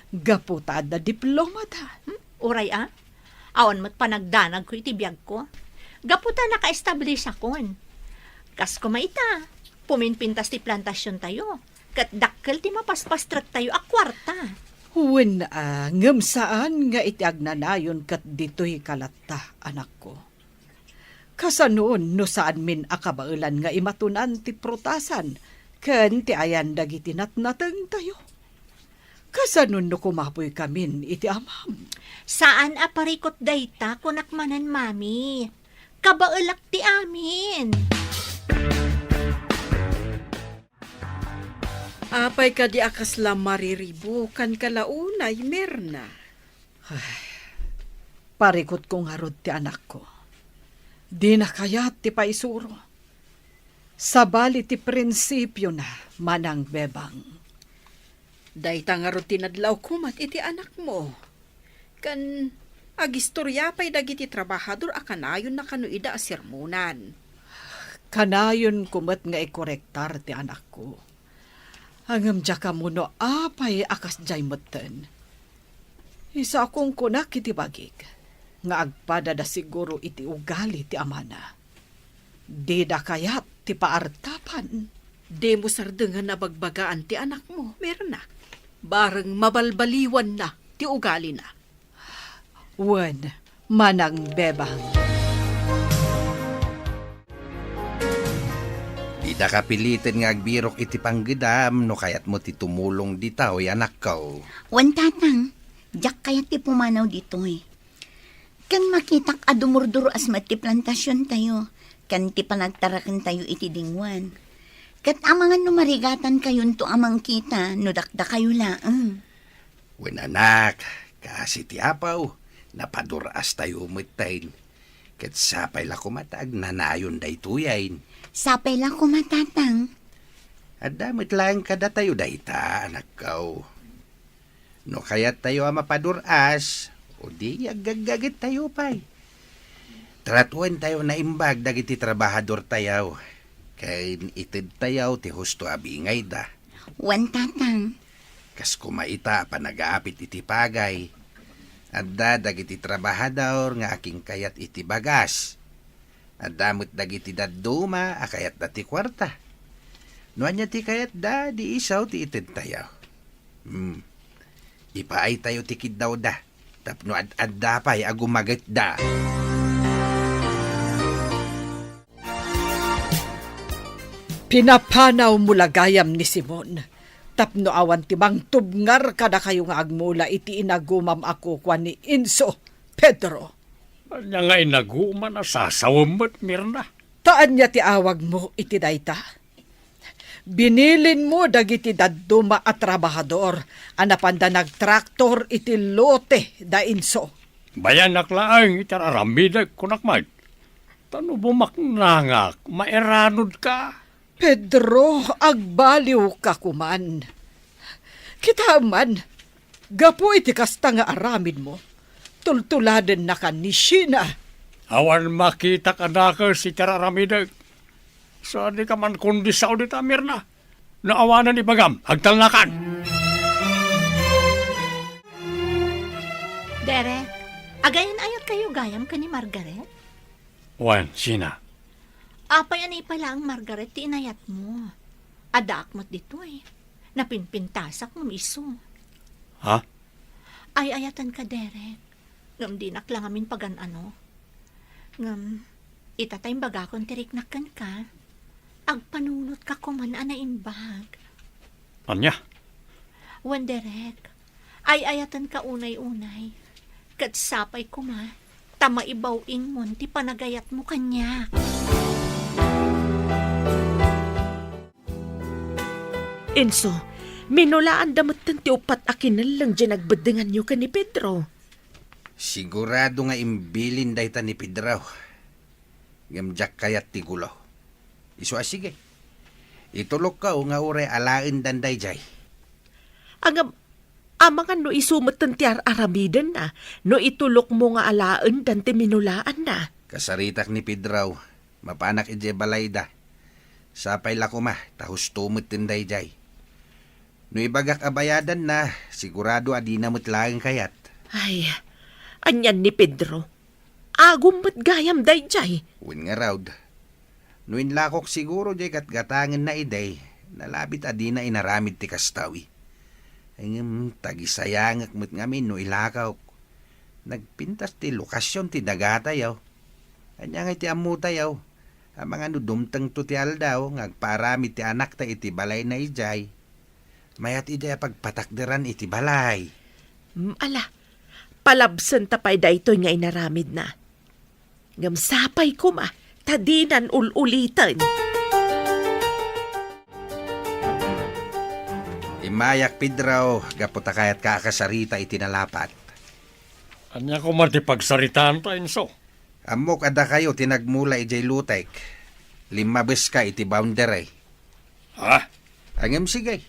Gaputa da diploma da. Uray awan mat panagdanag ko iti biag ko. Gaputa naka-establish akon. Kas ko maita, puminpintas ti plantasyon tayo. Kat dakkel ti mapaspastrat tayo a kwarta. Huwin ngam saan nga iti agnanayon kat dito'y kalata, anak ko. Kasanoon no saan min akabailan nga imatunan ti prutasan, ken ti ayan dagiti natnateng tayo. Kasanoon no kumapoy kamin iti amam. Saan aparikot dayta kunakmanan, mami? Kabaelak ti amin. Apay ka di akas la mariribo kan kalaunay, Mirna. Parikot kong harod ti anak ko. Di na kayat ti paisuro. Sabali ti prinsipyo na manang bebang. Dayta nga ro tinadlaw kumat iti anak mo. Kan agistorya pa'y dagiti trabahador akanayon na kanuida a sermonan. Kanayon kumat nga ikorektar ti anak ko. Hangam dya ka muno apay akas jay meten. Isa akong kunak iti bagig, nga agpadada siguro iti ugali ti amana. Di da kayat ti paartapan. De mo sardengan na bagbagaan ti anak mo, meron na. Bareng mabalbaliwan na ti ugali na. Wen, manang bebang. Di da kapilitin nga agbirok iti panggidam no kayat mo ti tumulong ditaw anak ko. Wan tatang, jak kaya ti pumanaw dito eh. Kan makitak adumurduro as ti plantasyon tayo, kan ti panagtarakan tayo iti dingwan. Kat amangan numarigatan kayon to amang kita, no dakda kayo laang. Wen anak, kasi ti apaw, napaduras tayo umitain. Kat sapay la kumatag nanayon day tuyain. Sapay lang kumatatang. At damit lang kada tayo dayta, anak ko. No kayat tayo mapaduras, o di agagagit tayo pa'y. Tratuan tayo na imbag dagiti trabahador tayo. Kay itid tayo ti husto abingay da. Wan tatang. Kas kumaita pa nag-aapit iti pagay. At dagiti trabahador nga aking kayat iti bagas. At damot dagiti daduma akayat da ti kwarta. Nuan niya ti kayat da di isaw ti itid tayo. Ipaay tayo tikid daw da. Tapno ad-adda pa'y agumagat da. Pinapanaw mula gayam ni Simon. Tapno awan tibang tubngar kada kayo nga agmula iti inagumam ako kwa ni Inso, Pedro. Anya nga inaguman na sasawamot, Mirna. Taan niya ti awag mo iti dayta. Binilin mo dagiti dadduma at trabahador, anapanda nagtraktor iti lote da Inso. Bayan naklaang itararamidag kunakmag. Tano bumaknangak, maeranod ka. Pedro, agbaliw ka kuman. Kita man, gapo iti kasta nga aramid mo. Tultuladen na ka ni Sheena. Awan makita ka na ka si tararamidag. So di ka man kundi sa audita, Mirna. Naawanan ibagam, agtalnakan. Derek, agayan ayat kayo gayam ka ni Margaret? Wan, Sina. Apay anay pala ang Margaret ti inayat mo. Adakmat dito eh. Napinpintasak ng iso. Ha? Ay ayatan ka, Derek. Ngam dinak lang amin pagan ano. Ngam, itatay bagakon tiriknakan ka. Agpanunot ka kuman anaimbag. Anya? Wan, Derek. Ay ayatan ka unay-unay. Kat sapay kuma. Tama ibawin mo ti panagayat mo kanya. Inso, minulaan damot ti upat akin lang dyan nagbadengan nyo ka ni Pedro. Sigurado nga imbilin dayta ni Pedro. Gamjak kayat ti gulo. Iso sige. Itulok ka nga ure alain danday jay. Ang amangan no isumatan ti aramidan na, no itulok mo nga alaan dan ti minulaan na. Kasaritak ni Pedro, mapanak ije balayda. Sapay la kuma, tahus tumot tinday jay. No ibagak abayadan na, sigurado adi na mutlaang kayat. Ay, anyan ni Pedro. Agumot gayam day jay. Win nga raud. No inlakok siguro jay katgatangin na iday, nalabit adi na inaramid ti kastawi. Ay tagisayangak mo't ngamin no ilakaw. Nagpintas ti lokasyon ti dagatayaw. Anya nga ti amutayaw. Ang mga nudumtang to ti aldaw, ngagparami ti anak ta iti balay na ijay. Mayat ijay pagpatakderan iti balay. Ala, palabsan tapay da ito nga inaramid na. Ngamsapay ko ma, tadinan ululitan. Imayak Pedro, gaputa kayat kakasarita iti nalapat. Anya ko man ti pagsaritaan ta, Inso. Amok ada kayo tinagmula ijay lutek. 5 bes ka iti boundary. Ha? Angem sige.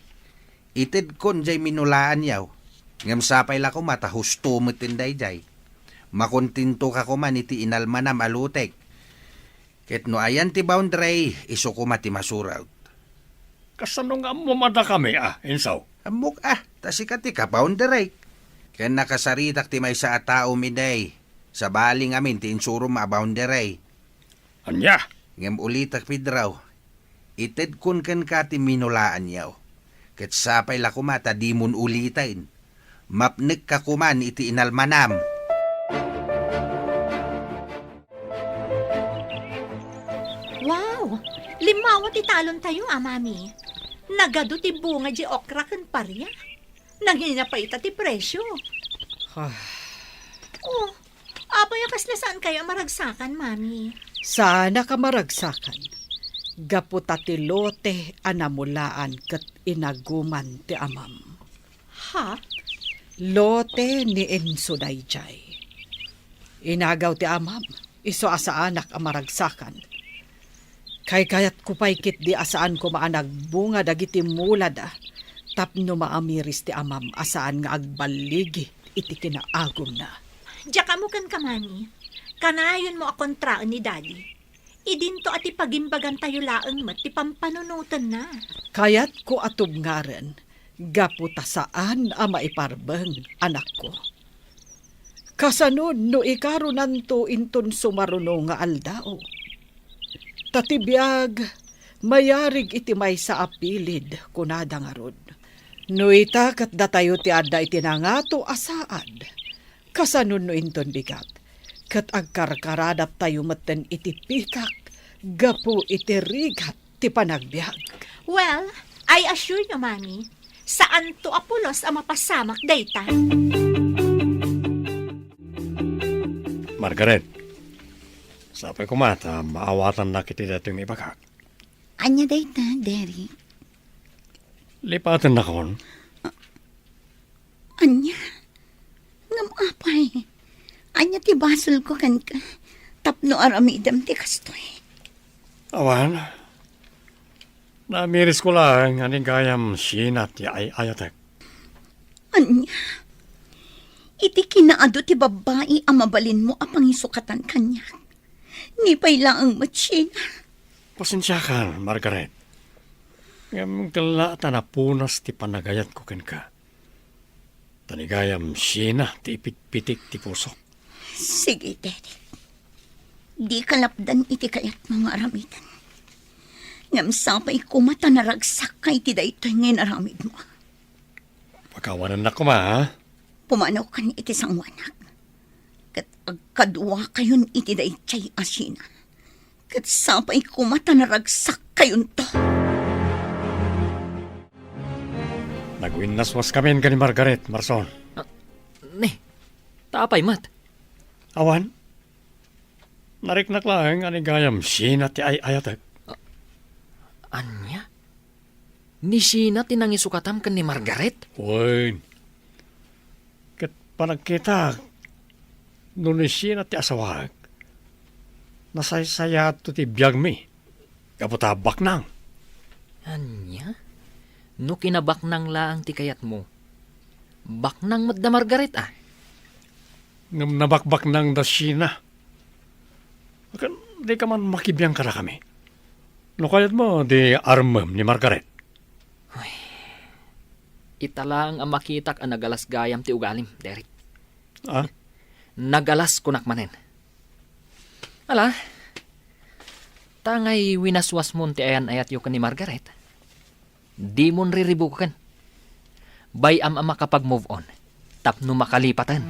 Itid kon jay minulaan yaw. Ngem sapay la ko mata husto metinday jay. Makontinto ka ko man iti inalmanam alutek. Ket no ayan ti boundary, iso ko mati masuraw. Kasano nga mo mada kami insaw? Amok tasikati ka boundary. Ken nakasaritak ti may sa tao miday. Sa baling amin ti insuro ma boundary. Anya? Ngem ulitak pidraw. Ited kun ken ka ti minulaan yaw. Ket sapay la kumata di mun ulitain. Mapnek ka kuman iti inalmanam. Wow! Limawa ti talon tayo, mami. Nagado ti bunga di okra ken parya. Nangina pa ita ti presyo. Oh, apay kasla saan kaya maragsakan, mami? Sana ka maragsakan. Gaputa ti lote anamulaan ket inaguman ti amam. Ha? Lote ni Enso dayjay. Inagaw ti amam, iso asa anak ang maragsakan. Kay kayat kupaykit di asaan ko maanag bunga dagiti mulad tapno maamiris ti amam asaan nga agbaligi iti kinaagom na. Diya mo kan kamani. Kanayon mo a kontraan ni daddy. Idinto ati pagimbagan tayo laeng mat ti pampanunutan na. Kayat ko atubngaren, gaputa saan ang maiparbeng anak ko. Kasanod no ikarunan to inton sumaruno nga aldao. Tatibiyag, mayarig iti may sa apilid kunada nga rod. No itakat datayo ti adda iti nangato asaad. Kasanod no inton bigat. Kat agkarkaradap tayo maten iti pikak, gapu iti rigat ti panagbiag. Well, I assure you, mami, saan to apulos ang mapasamak dayta? Margaret, sapay ko mata, maawatan na kiti datong ibagak. Anya dayta, Derek? Lipatan na kon. Anya? Ngam apay. Anya ti basol ko kan ka. Tapno aramidam ti kastoy. Awan, namiris ko lang aning gayam sinat ti ayatek. Anya? Iti kinaado ti babae ang mabalin mo apang isukatan kanya. Nipay lang ang matsina. Pasensya ka, Margaret. Ngam tala tanapunas ti panagayat ko ken ka. Tanigayam sina ti ipitpitik ti puso. Sige, Derek. Di kalapdan iti kayat mga aramidan. Ngam sapay kumata naragsak kay ti daytoy ngayon aramid mo. Pagkawanan na ko ha? Pumanaw ka ni iti sangwanak. Kat agkadwa kayon iti daytay asina. Kat sapay kumata naragsak kayon to. Nagwinaswas kami ka ni Margaret, Marson. Ne, tapay mat. Awan, nariknak lang aning gayam sina ti ayatek. Anya? Ni Sina tinangisukatam ken ni Margaret? Uy, kat panagkita, no ni sina ti asawag, nasaysaya to ti biyag mi, kaputabak nang. Anya? No kinabaknang laang ti kayat mo. Baknang madda Margaret Ngam nabakbak nang da sina. Di ka man makibiyang ka na kami. No kayat mo, di armam ni Margaret. Italang ang makitak ang nagalas gayam ti ugalim, Derek. Ah? Nagalas kunak manen. Ala, tangay winaswas mon ti ayan ayat yu ni Margaret. Di mon riribukan. Bayam ang makapag-move on. Tapno makalipatan.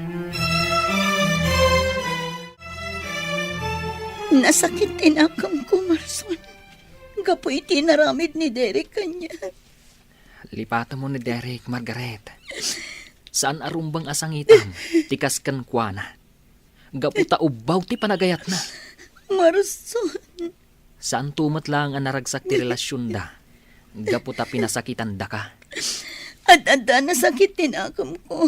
Nasakit tinakam ko, Marson. Gapoy tinaramid ni Derek kanya. Lipatan mo ni Derek, Margaret. Saan arumbang asangitan? Tikas kan kuana. Gaputa ubaw ti panagayat na. Marson. Saan tumat lang ang naragsak ti relasyon da? Gaputa pinasakitan da ka. At nasakit tinakam ko.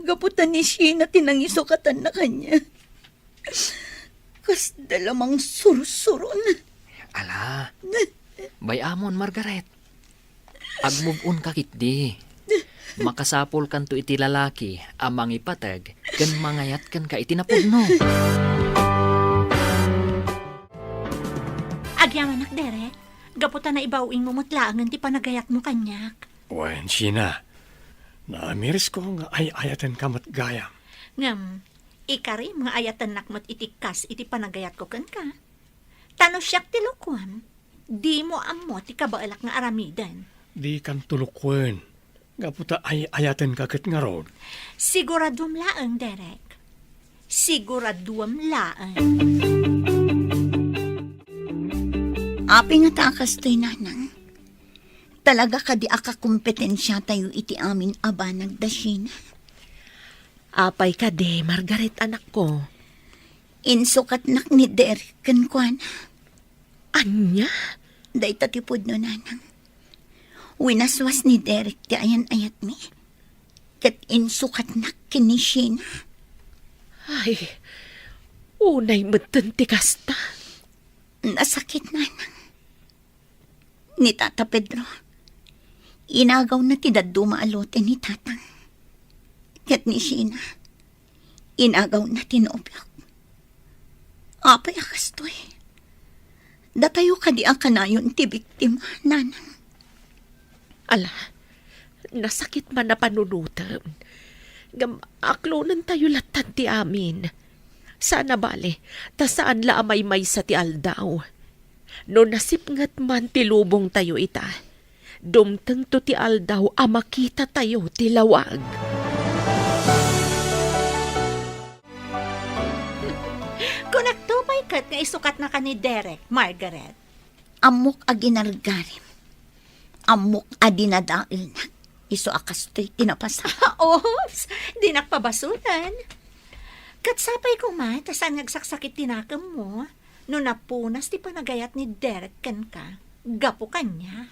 Gaputan ni Sheena tinangisukatan na kanya. Kas dalamang sursuron. Ala, bayamon Margaret. Ag-move on ka kitdi. Makasapol kan to iti lalaki amang ipatag kan mangayat kan ka iti napudno. Agyaman nak, Derek. Gaputa na ibawing mo mutlaangan ti panagayat mo kanyak. Wen, Sina. Naamiris ko nga ay-ayatan ka matgayam. Ngam, ikari mga ayatan nakmat itikas iti panagayat ko kan ka. Tano siyak ti lukuan. Di mo amo ti kabaalak nga aramidan. Di kan tulukwen. Gaputa ay-ayatan ka kat nga rod. Siguradum laang, Derek. Siguradum laang. Api nga takas to'y nanang. Talaga ka di aka kompetensya tayo iti amin aba nagdasina. Apay ka de, Margaret anak ko. Insukat nak ni Derek kan kuan. Anya? Day tatipod no nanang. Winaswas ni Derek ti ayan-ayat mi. Kat insukat nak kinisina. Ay, unay matan ti kasta. Nasakit nanang. Ni Tata Pedro. Inagaw na ti daduma alote ni Tatang. Kat ni Sheena. Inagaw na tinobyak. Apay akastoy. Datayo ka di ang kanayon ti biktima, nanang. Ala, nasakit man na panunutan. Aklonan tayo latan ti amin. Sana bale, ta saan la amay sa ti aldaw. No nasipngat man ti lubong tayo ita. Dumteng to ti aldaw a makita tayo ti lawag. Kung nagtupay kat nga isukat na ka ni Derek, Margaret. Amok a ginargarim. Amok a dinadail na. Iso akastoy tinapasa. Oops, di nakpabasulan. Katsapay ko ma, tasan nagsaksakit tinakam mo. No napunas ti panagayat ni Derek kan ka. Gapo kanya.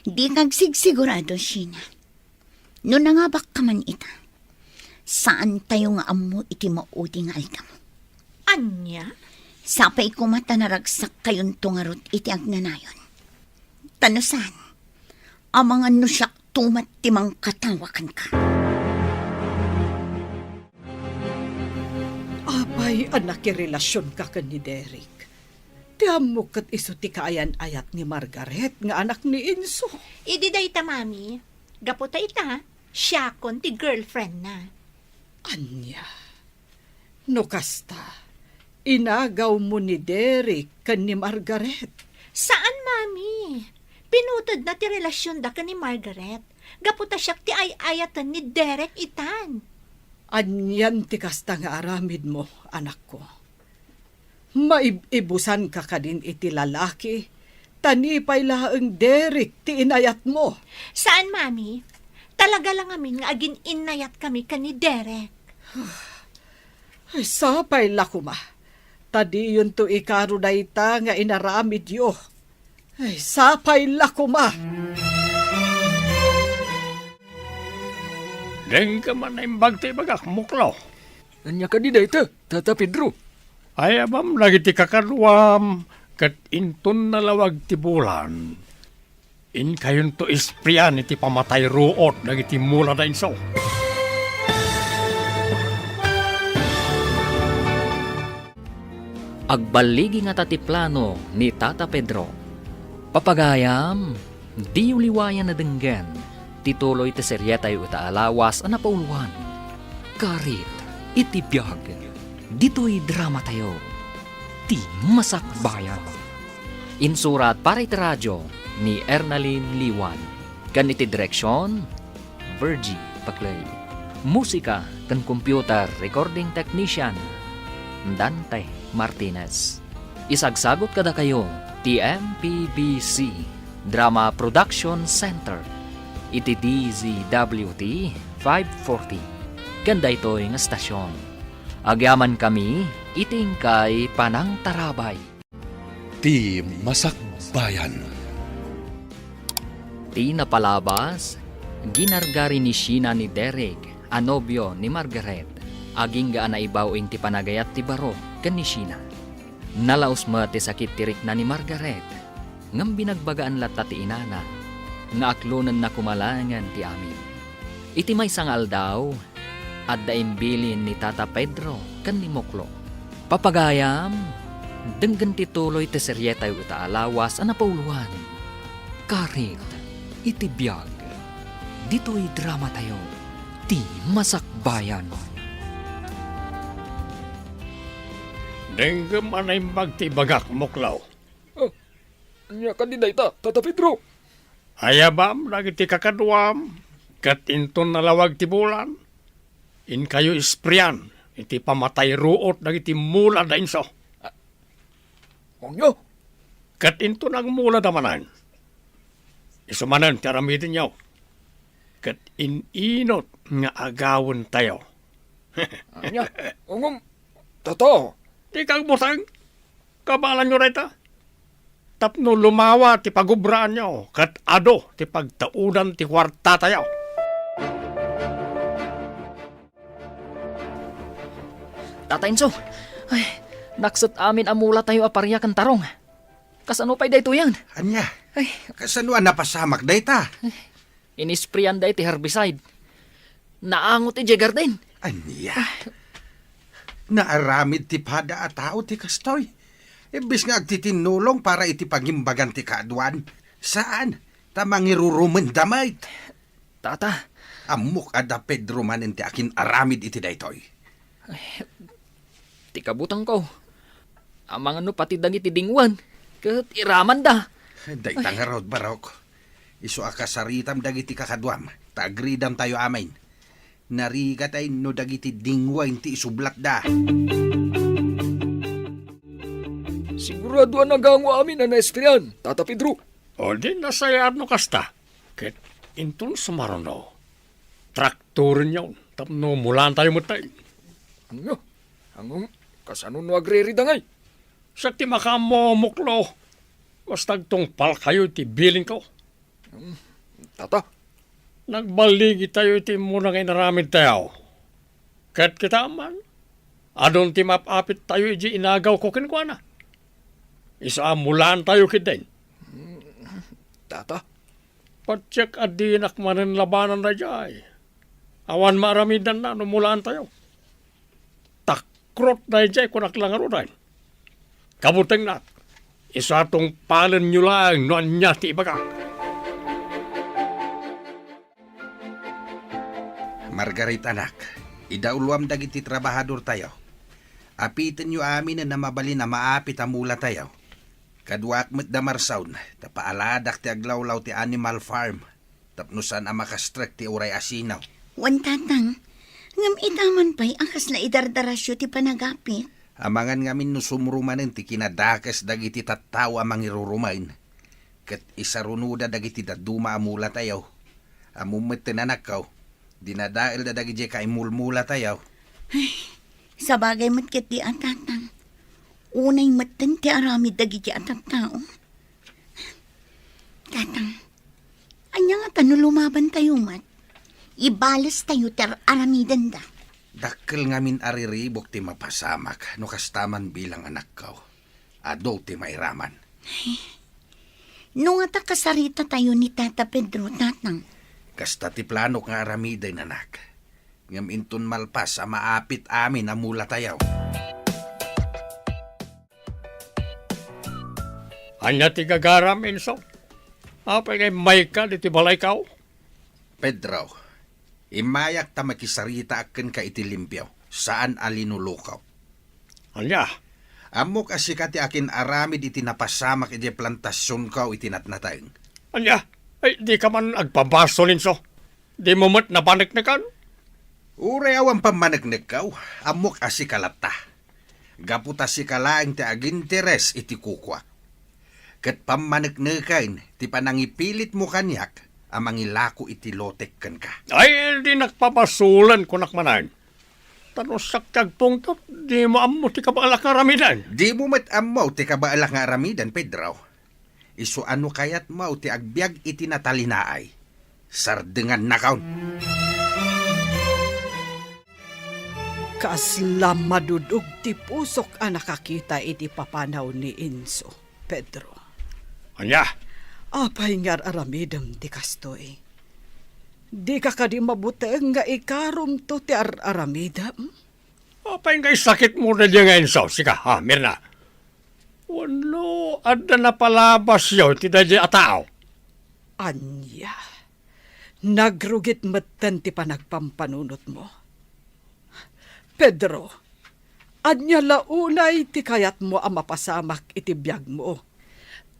Di kagsigsigurado, Sheena. No nangabak ka man ita. Saan tayo nga amo iti maudi nga alda mo? Anya? Sapay ko mata naragsak kayon tungarot iti agnanayon. Tanusan, amang ano siya tumat timang katawakan ka. Apay anak relasyon ka kan ni Derek. Tiam mo kat iso ti kaayan-ayat ni Margaret nga anak ni Inso. Idi day ta, mami. Gaputa ita, siya kon ti girlfriend na. Anya, no kasta, inagaw mo ni Derek kan ni Margaret. Saan, mami? Pinutod na ti relasyon da ka ni Margaret. Gaputa siya ti ay-ayatan ni Derek itan. Anyan ti kasta nga aramid mo, anak ko. Maibusan ka din iti lalaki, tanipay laang Derek ti inayat mo. Saan, mami? Talaga lang amin nga agin inayat kami ka ni Derek. Ay, sapay lakuma. Tadi yun to ikaro na ita nga inaramid yo. Ay, sapay lakuma. Deng ka man na imbag ti bagak muklaw. Anya ka di dayta, Tata Pedro. Ay abam lagi ti kakalwam kat inton nalawag ti bulan. In kayon to ispriyan iti pamatay ruot dagiti mula na insaw. Agbaligi nga tatiplano ni Tata Pedro. Papagayam, di uliwayan na denggan. Tituloy ti serye tayo itaalawas ang napauluan. Karit, itibiyag. Dito'y drama tayo. Ti Masakbayan. Insurat para iti radyo ni Ernalyn Liwan. Ganiti direksyon, Virgie Paclay. Musika kan computer recording technician, Dante Martinez. Isagsagot kada kayo, TMPBC Drama Production Center. Iti DZWT 540. Ganda ito'y nga stasyon. Agyaman kami, iting kay Panang Tarabay. Ti Masakbayan. Ti napalabas, ginargari ni Sheena ni Derek, anobyo ni Margaret. Aging gaan na ibawing ti panagayat ti baro, ken ni Sheena. Nalaos mo ti sakit tirik na ni Margaret, ngam binagbagaan lata ti inana, nga aklonan na kumalangan ti amin. Iti may sangal daw, at daimbilin ni Tata Pedro kan ni Moklo. Papagayam, denggan ti tuloy ti seryeta yu ita alawas a napauluan. Karit, iti biyag, dito'y drama tayo, ti masakbayan. Denggam anay magtibagak moklaw. Anya ka di dayta, Tata Pedro. Ayabam dagiti kakadwam, kat inton nalawag ti bulan. In kayo isprian, iti pamatay ruot dagiti mula da inso. Onyo, Kat inton ang mula damanan. Isumanan ti aramidin yaw. Kat ininot nga agawon tayo. anya, ongom, Tata. Di kang butang, kabalan nyo reta. Tapno lumawa ti pagubraan nyo, kat ado ti pagtaudan ti kwarta tayo. Tata Enzo, ay, naksat amin amula tayo aparya kan tarong. Kasano pa'y dayto yan? Anya, Ay, kasanuan napasamak dayta. inisprayan day ti herbicide. Naangot ti Garden. Anya. Naaramid ti pada at tao ti kastoy. Ibis nga agtitinulong para iti pagimbagan ti kaadwan. Saan? Tamang irurumen damay. Tata, Amok ada Pedro manen ti akin aramid iti daytoy. ti kabutang ko. Amang ano pati dangi ti dingwan. Kat iraman da. Dayta nga raw barok. Isu akasaritam dagiti kakadwam. Tagridam tayo amain. Narigat ay no dagiti dingwain ti isublat da. Sigurado ang nagangwa amin na espriyan, Tata Pedro. O di nasayaan no kasta. Ket inton sumaruno. Traktorin yun. Tapno mulan tayo matay. Ano? Angong kasano no agre-ridangay? Sa ti makamomuklo. Bastag tong pal kayo ti biling ko. Tata, Nagbaligi tayo iti muna ngay naramid tayo. Kat kita man. Adon ti mapapit tayo iji inagaw ko kinkwana. Isa mulan tayo kidin. Tata, Patsyak adinak manen labanan na jay. Awan maramidan na numulaan tayo. Takrot na jay kunak lang arunan. Kabuteng na. Isa tong palen nyo lang no anya ti ibaga. Margarita anak, idauluam dagiti trabahador tayo. Apitin nyo amin na mabali na maapit amula tayo. Kadwak met da marsaun, tapaaladak ti aglawlaw ti animal farm. Tapnusan ang makastrek ti uray asinaw. Wan tatang, ngam itaman pa'y ang kasla idardarasyo ti panagapit. Amangan ngamin no sumrumanen ti kinadakas dagiti tattaw amang irurumain. Kat isarunuda dagiti daduma amula tayo. Amumet tinanakaw, dinadail da dagiti kaimulmula tayo. Sa bagay matkit di ang tatang. Unay matan ti aramid dagiti at tao. Tatang, anya nga tano lumaban tayo mat. Ibalas tayo ter aramidan da. Dakkel ngamin ariribok ti mapasamak no kastaman bilang anak ko. Ado ti mairaman. No nga ta kasarita tayo ni Tata Pedro, tatang. Kasta ti plano nga aramiday nanak. Ngam inton malpas a maapit amin amula tayaw. Anya ti gagaram inso. Apay kay may ka di ti balay kao. Pedro, imayak ta makisarita aken ka iti limpyaw. Saan alinulukaw? Anya, Amok asika ti akin aramid iti napasamak iti plantasyon kaw iti natnataeng. anya, ay di ka man agpabaso linso. Di mo mat napaniknikan. Uray awan pamanagnek kaw, amok asikalata. Gaputa si kalaing ti aginteres iti kukwa. Kat pamanagnekan, ti panangipilit mo kanyak, amang ilako iti lotek kan ka. Ay, di nakpapasulan ko nakmanan. Tanos saktag pungtot, di mo amo ti kabaalak nga ramidan. Di mo met amaw ti kabaalak nga aramidan, Pedro. Isu ano kayat mo ti agbyag iti natalinaay. Sardengan na kaon. Kaaslam madudog ti pusok ang nakakita iti papanaw ni Inso, Pedro. Anya, Apay ngar aramidem ti kastoy. Di ka kadi mabuteng nga ikarom to ti aramidem? apay nga sakit mo na diya nga insaw. Sika, ha, Mirna. Wano, ada na palabas yaw, ti dadya atao. Anya, nagrugit matan ti panagpampanunot mo. Pedro, anya launay ti kayat mo ang mapasamak iti biyag mo.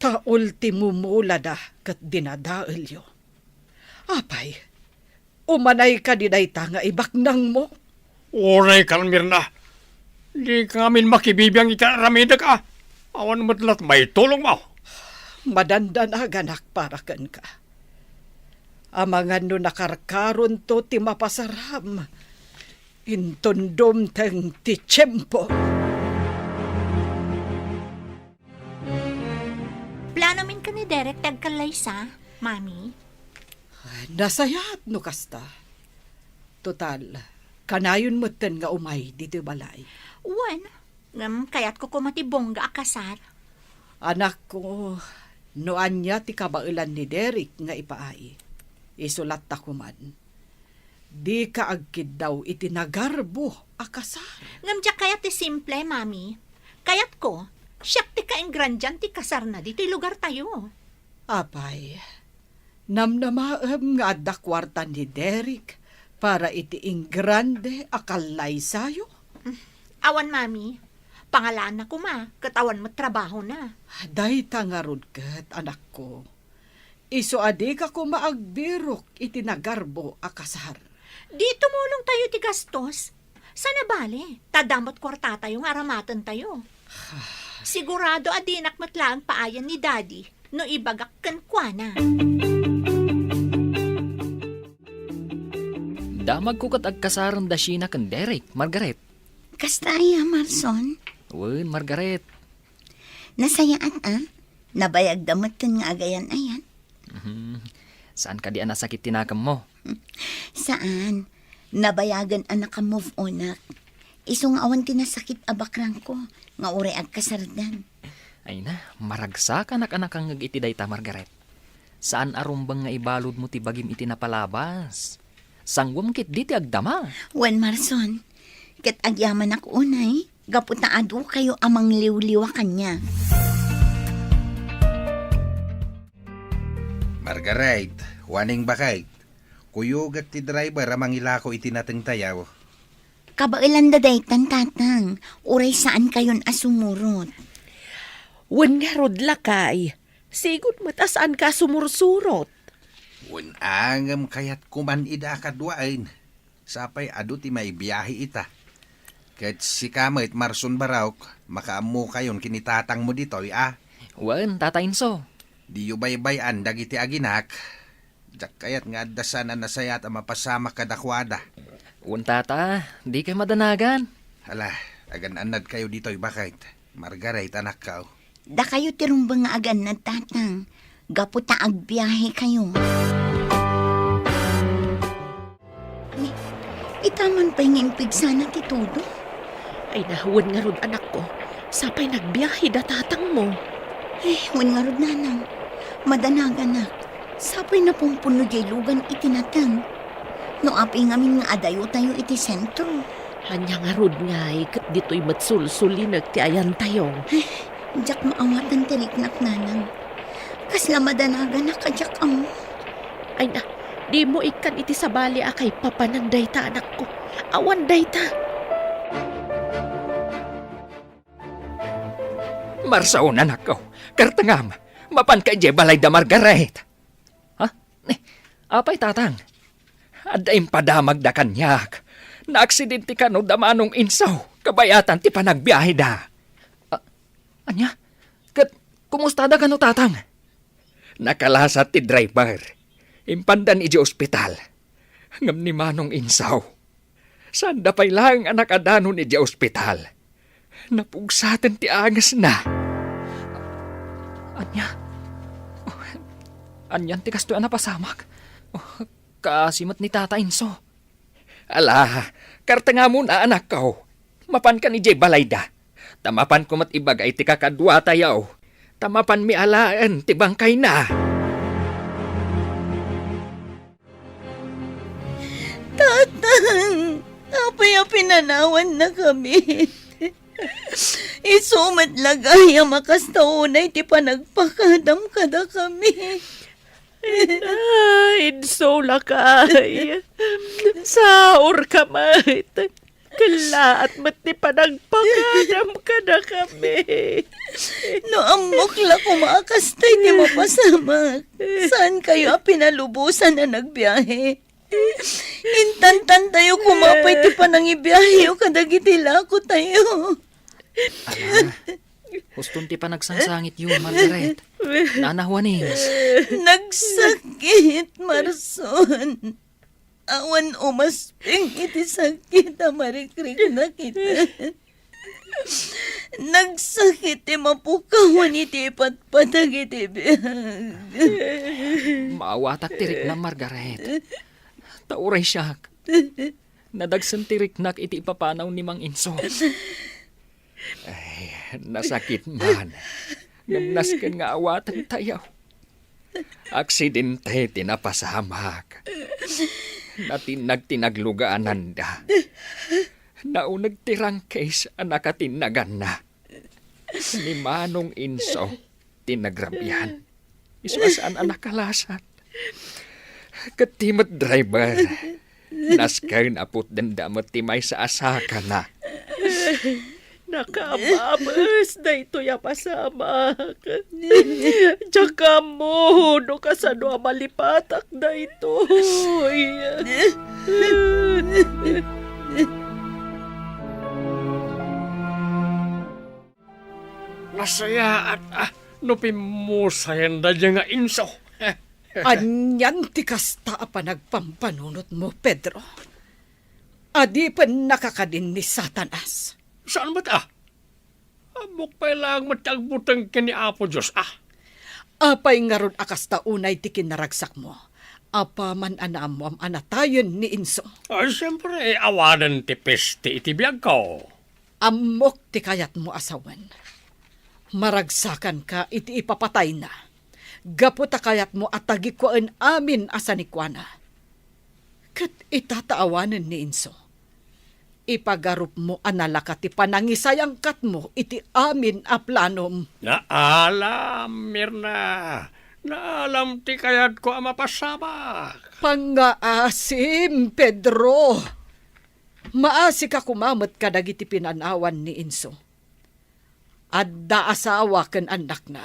Ta ultimo mula da kat dinadaelyo. Apay, umanay ka di dayta nga ibaknang mo. Oray ka, Mirna. Di kamin makibibiyang itaramida ka. Awan matlat may tulong mo. Madandanag anak para kan ka. Amangan no nakarkaron to ti mapasaram. Intundom teng ti tiyempo. Plano min ka ni Derek tagkalaysa, Mami? Nasayat no kasta. Total, kanayon mo ten nga umay dito balay. Wan, kayat ko kumatibongga akasar. Anak ko, noan niya ti kabailan ni Derek nga ipaay. Isulat ta kuman. Di ka agkid daw itinagarbo akasar. Ngamdya kayat ti simple, Mami. Kayat ko, siyak ti kaingrandyan ti kasar na dito'y lugar tayo. Apay, namnamaem nga adda kwarta ni Derek para iti ingrande akalay sayo. Awan, Mami. Pangalaan na ko, ma. Katawan mo trabaho na. Day tangarod kat, anak ko. Iso adi ka ko maagbirok itinagarbo akasar. Di tumulong tayo ti gastos. Sana bale, tadamot kwarta tayo nga aramatan tayo. Sigurado adinak matlaang paayan ni Daddy no ibagak kan kwa na. Damag ko kat agkasaran da siya na kan Derek, Margaret. Kastaya, Marson. Wen, Margaret. Nasayaan nabayag damutin nga agayan ayan. Saan ka di nasakit tinakam mo? Saan? Nabayagan anak ka move onak. Isong awan tinasakit abakrang ko, nga ure agkasardan. Ay na, maragsa ka anak-anak ang iti dayta, Margaret. Saan arumbang nga ibalod mo ti bagim iti napalabas? Sangwam kit di ti agdama. Wan Marson, kat agyaman ako unay, gaputaado kayo amang liwliwa kanya. Margaret, waning bakay. Kuyugat ti driver amang ilako itinateng tayaw. Kabailan da daytan tatang, uray saan kayon asumurot. Wen nga rod lakay. Sigod matasaan ka sumursurot. Wen angam kayat kuman ida kadwain. Sapay adu ti may biyahe ita. Ket si kamit Marson Baraok, makaamu kayon kinitatang mo ditoy Wen, tatainso. Di yu baybayan dagiti aginak. Jak kayat nga dasan na nasayat ang mapasama kadakwada. Wen, tata, di kay madanagan. Hala, agan-anad kayo ditoy bakit. Margaret, anak ka. Da kayo tirumbang nga agan na tatang, gaputa agbiyahe kayo. Itaman pa yung impig sana ti todo. Ay nahuwan nga rod anak ko. Sapay nagbiyahe da tatang mo. Wan nga rod nanang, madanagan na. Sapay na pumpuno jay lugan itinatang. No api ngamin nga adayo tayo iti sentro. Hanya nga rod nga kat dito'y matsulsulinag ti ayan tayo. Jak maawatan tiriknak nanang. Kasla madanagan na kajak amo. Ay na, di mo ikan iti sabali akay papanang dayta anak ko. Awan dayta. Marsaon anak ko, kartangam, mapan kay balay da Margaret. Ha? Apay tatang, adaim padamag da kanyak. Naaksidente ka no damanong insaw, kabayatan ti panagbiyahe da. Anya? Kumusta da ka no tatang? Nakalasat ti driver. Impandan iji ospital. Ngam ni manong insaw. Sanda pa'y lang anak adanon iji ospital. Napugsaten ti angas na. Anya? Anyan ti kasto na pasamak. Kasimat ni Tata Inso. Ala, Karta nga muna, anak ko. Mapan ka ni Jay Balayda. Tamapan ko mat ibagay ti kakadwa tayaw. Tamapan mi alaan ti bangkay na. Tatang, apay pinanawan na kami. Isumat lagay ang makastaunay ti panagpakadam kada kami. Inso lakay. Saor ka mait. Kalaat mati panagpakadam ka na kami. No amok la kumakastay ti mapasamak. Saan kayo pinalubusan na nagbiyahe? Intantan tayo kumapay ti panangibiyahe o kadagitila ko tayo. Ala, huston ti pa nagsangsangit yun, Margaret. Nanahuanis. Nagsakit, Marson. Awan umasping iti sakit a marikrik na kita. Nagsakit ti mapukawan iti patpatag iti biyag. Maawatak tirik na, Margaret. Tauray siya. Nadagsan tirik nak iti ipapanaw ni Mang Inso. Ay, nasakit man. Ngamnaskan nga awatan tayaw. Aksidente tinapasamak. Natinagtinaglugaan da. Naunag tirang case ang nakatinagan na. Ni Manong Inso, tinagrabihan. Iswasaan ang nakalasat. Katimat driver. Naskan apot dandamot timay sa asaka na. Nakamabas na ito ya pasamak. Tsaka mo, no kasano malipatak na ito. Nasaya at nupimusayan na dyan nga Inso. Anyan ti kasta pa nagpampanunot mo, Pedro. Adi pa nakakadin ni Satanas. Saan ba ta? Amok pa lang matagbutang kini Apo Diyos, Apay nga ron akas taunay ti kinaragsak mo. Apa man anam mo am anatayon ni Inso. Siyempre, awanan ti peste iti biyag ko. Amok ti kayat mo asawan. Maragsakan ka iti ipapatay na. Gaputa kayat mo atagi ko an amin asanikwana. Kat itataawanan ni Inso. Ipagarup mo analaka ti panangisayang kat mo iti amin a planom. Naalam, Mirna. Naalam ti kayat ko ang mapasama. Pangaasim, Pedro. Maasi ka kumamot ka dagiti pinanawan ni Inso. Adda asawa ken anak na.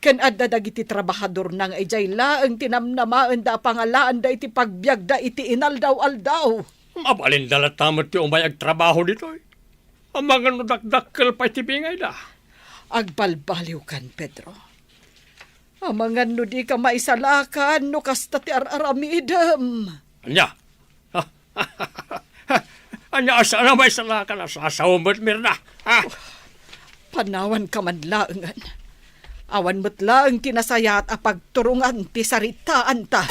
Ken adda dagiti trabahador nang ijay laeng tinamnamaan da pangalaan da iti pagbiag da iti inaldaw-aldaw. Mabalin dalat tamot ti umayag trabaho dito. Ang mga nudakdakkel pa iti bingay da. Agbalbaliw kan, Pedro. Ang mga di ka maisalakan no kasta ti ar-aramidam. Anya? Anya asa na maisalakan sa asawamot, Mirna? Panawan ka man laengan. Awan mo't laeng tinasaya at apagturungan ti saritaan ta.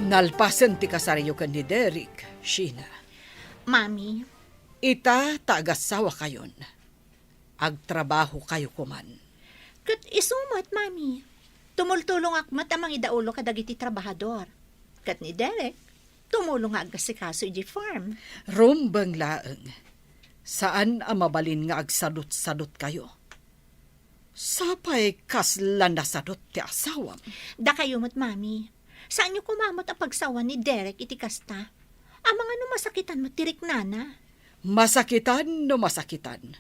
Nalpasan ti kasaryo kan ni Derek, Sheena. Mami, Ita taagasawa kayon. Agtrabaho kayo kuman. kat isumat, Mami. Tumultulong akmat amang idaulo kadagiti trabahador. Kat ni Derek, tumulong agasikaso iji farm. Rumbang laeng. Saan ang mabalin nga agsadot-sadot kayo? Sapay kasla nasadot ti asawam. Da kayo mo't, Mami. Saan niyo kumamot ang pagsawa ni Derek iti kasta? Ang mga masakitan mo tirik nana. Masakitan no masakitan.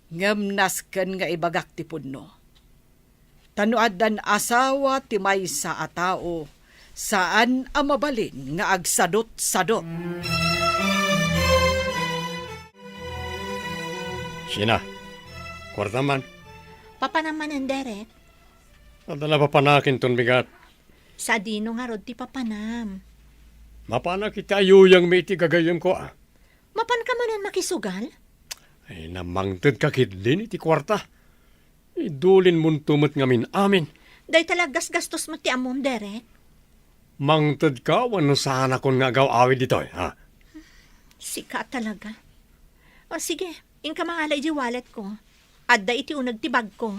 Ngamnasken nga ibagak ti punno. Tanuad dan asawa ti maysa a tao, saan ang mabalin nga agsadot-sadot. Sina, kwarta man. Papa naman ang Derek. Nadala pa panakin ton bigat. Sa dino nga rod ti papanam. Mapana kita yuyang may iti gagayam ko. Mapan ka manan makisugal? Ay namangtad ka kidlin iti kwarta. Idulin mun tumot ngamin amin. Day talagas gastos mo ti amom, Derek. Mangtod ka, wano sana kung nga gaw-awid dito, ha? Sika talaga. O sige, ingka mangalay di wallet ko. Adda iti unag tibag ko.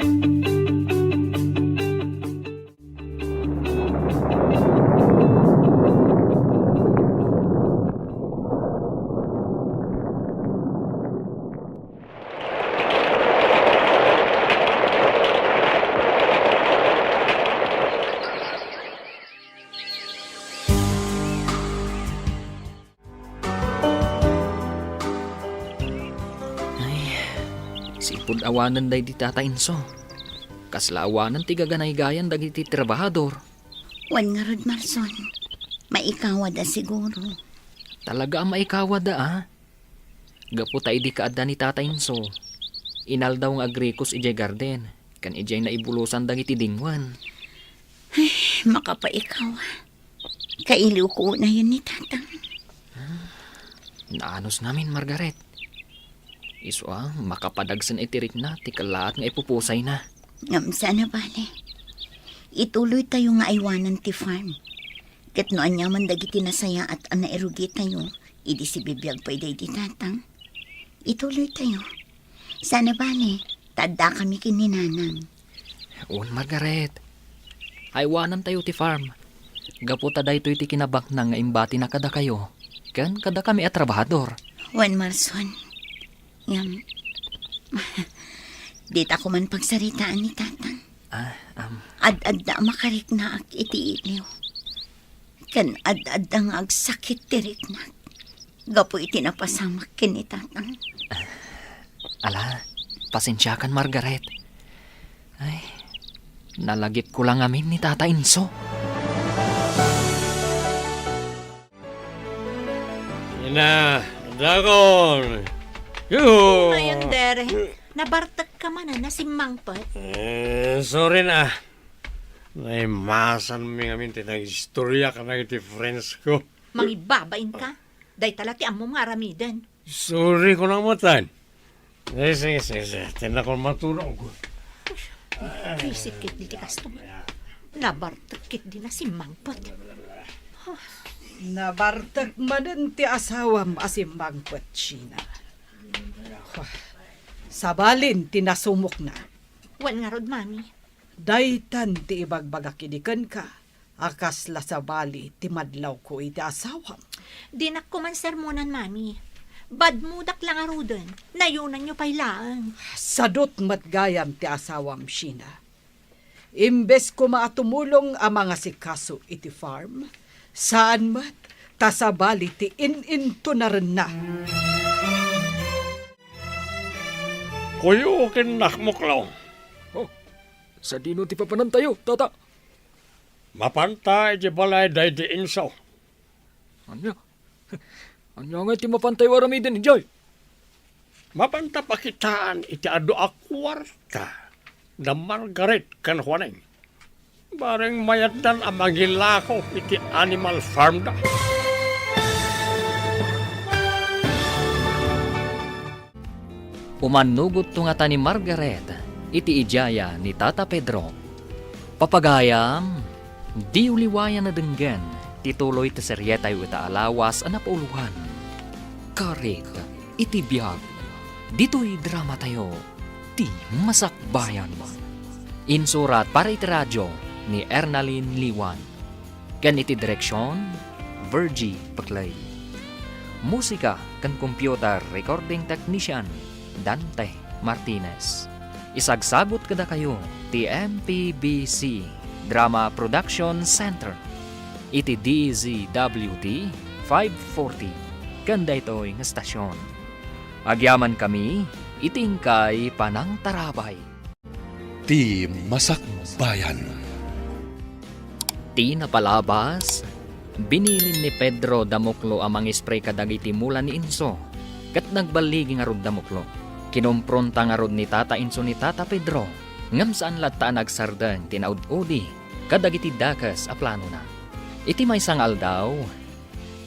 Sipud awanan day di Tata Inso. Kasla awanan ti gaganay-gayan dagiti trabahador. Wan nga rod, Marson. Maikawa da siguro. Talaga ang maikawa da, ah. Gapu ta idi kaadda ni Tata Inso. Inal daw nga agrikos ijay garden. Kan ijay na ibulusan dagiti dingwan. Makapaikawa. Kailiw ko na yun ni Tatang. Naanos namin, Margaret. Iso makapadagsan itirik na, ti kalaat nga ipupusay na. Ngam sana bale. Ituloy tayo nga aywanan ti farm. Kat noan niya man dagiti nasaya at anairugi tayo, idi si bibiyag pa iday di Tatang. Ituloy tayo. Sana bale, tada kami kininanang. Un, Margaret. Aywanan tayo ti farm. Gaputa day to'y ti kinabak na nga imbati na kada kayo. Kan kada kami at trabahador. Juan Marson. Ngam. Dita ko man pagsaritaan ni Tatang. Ad-ad na makarik na ak iti iliw. Kan ad-ad ang agsakit tirik na. Gapo iti napasamak kini Tatang. Ala, pasensyakan, Margaret. Ay, nalagip ko lang amin ni Tata Inso. Ina, dagon! Yuhu! Ngayon, dere. Nabartag ka man na si Mangpot. Sorry na. Naimasan mi ngamin tinag-istorya ka na iti friends ko. Mangibabain ka. Day talati amo nga aramidan. Sorry ko nang matan. Sige. Tinakon matulong ko. Krisikit di customer. Nabartag din na si Mangpot. Nabartag manan ti asawam asimbang China. Sabalin tinasumok na. Wan nga rod, mami. Daytan ti ibagbagak idikan ka. Akas la sa bali ti madlaw ko iti asawam. Dinak ko man sermonan, mami. Bad mudak lang arudon. Nayunan nyo pailaan. Sadot matgayam ti asawam Sheena. Imbes ko maatumulong ang mga sikaso iti farm, saan mat tasabali ti in-into na rin na. Kuyo kinakmuklaw. Sa dino ti papanan tayo, Tata. Mapantay di balay day di insaw. Anya? Anya nga ti mapantay waramiden, Joy? Mapanta pakitaan iti ado akwarta da Margaret kan Juaneng. Bareng mayatan ang magilako iti animal farm da. Umanugot tungata ni Margaret, iti ijaya ni Tata Pedro. Papagayam, di uliwayan na denggan, tituloy ti seryetay wita alawas ang napauluhan. Karik, iti biyag, dito'y drama tayo, ti masakbayan. Insurat para iti radyo ni Ernalyn Liwan. Kan iti direksyon, Virgie Paclay. Musika kan computer recording technician, Dante Martinez. Isagsagot kada kayo ti MPBC Drama Production Center. Iti DZWD 540. Ganda ito'y ng estasyon. Agyaman kami, itingkay panang tarabay. Ti Masakbayan. Ti napalabas, binilin ni Pedro Damoklo amang spray kadagiti mula ni Inso. Kat nagbaligi nga rod Damoklo. Kinumpronta nga rod ni Tata Inso ni Tata Pedro. Ngam saan lataan nagsardang tinaud-udi kadagiti dakas a plano na. Iti may sangal daw,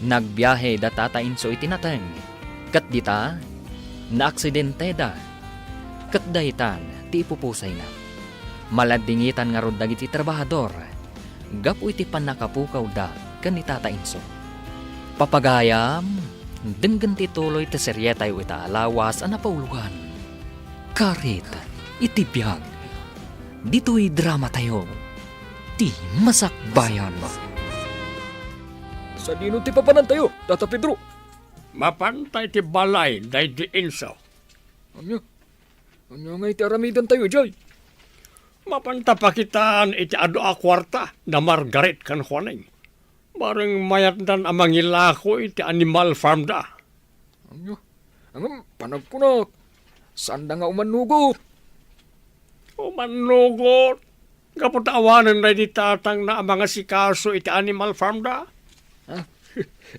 nagbiyahe da Tata Inso iti nateng. Kat dita, naaksidente da. Kat dahitan, ti ipupusay na. Maladingitan nga rod dagiti trabahador. Gapu iti panakapukaw da kan ni Tata Inso. Papagayam, denggan ti tuloy ti serye tayo ita alawas ang napauluhan. Karit, iti biyag. Dito'y drama tayo. Ti Masakbayan. Sa dino ti papanan tayo, Tata Pedro? Mapantay ti balay day di insaw. Anya nga iti aramidan tayo, Jay. Mapanta pakitaan iti ado a kwarta na Margaret kan Juaning. Bareng mayat dan amangilako iti animal farm da. Anya, ang panagkunat. Saan da nga umanugot? Umanugot. Kaputawanan na di tatang na mga sikaso iti animal farm da.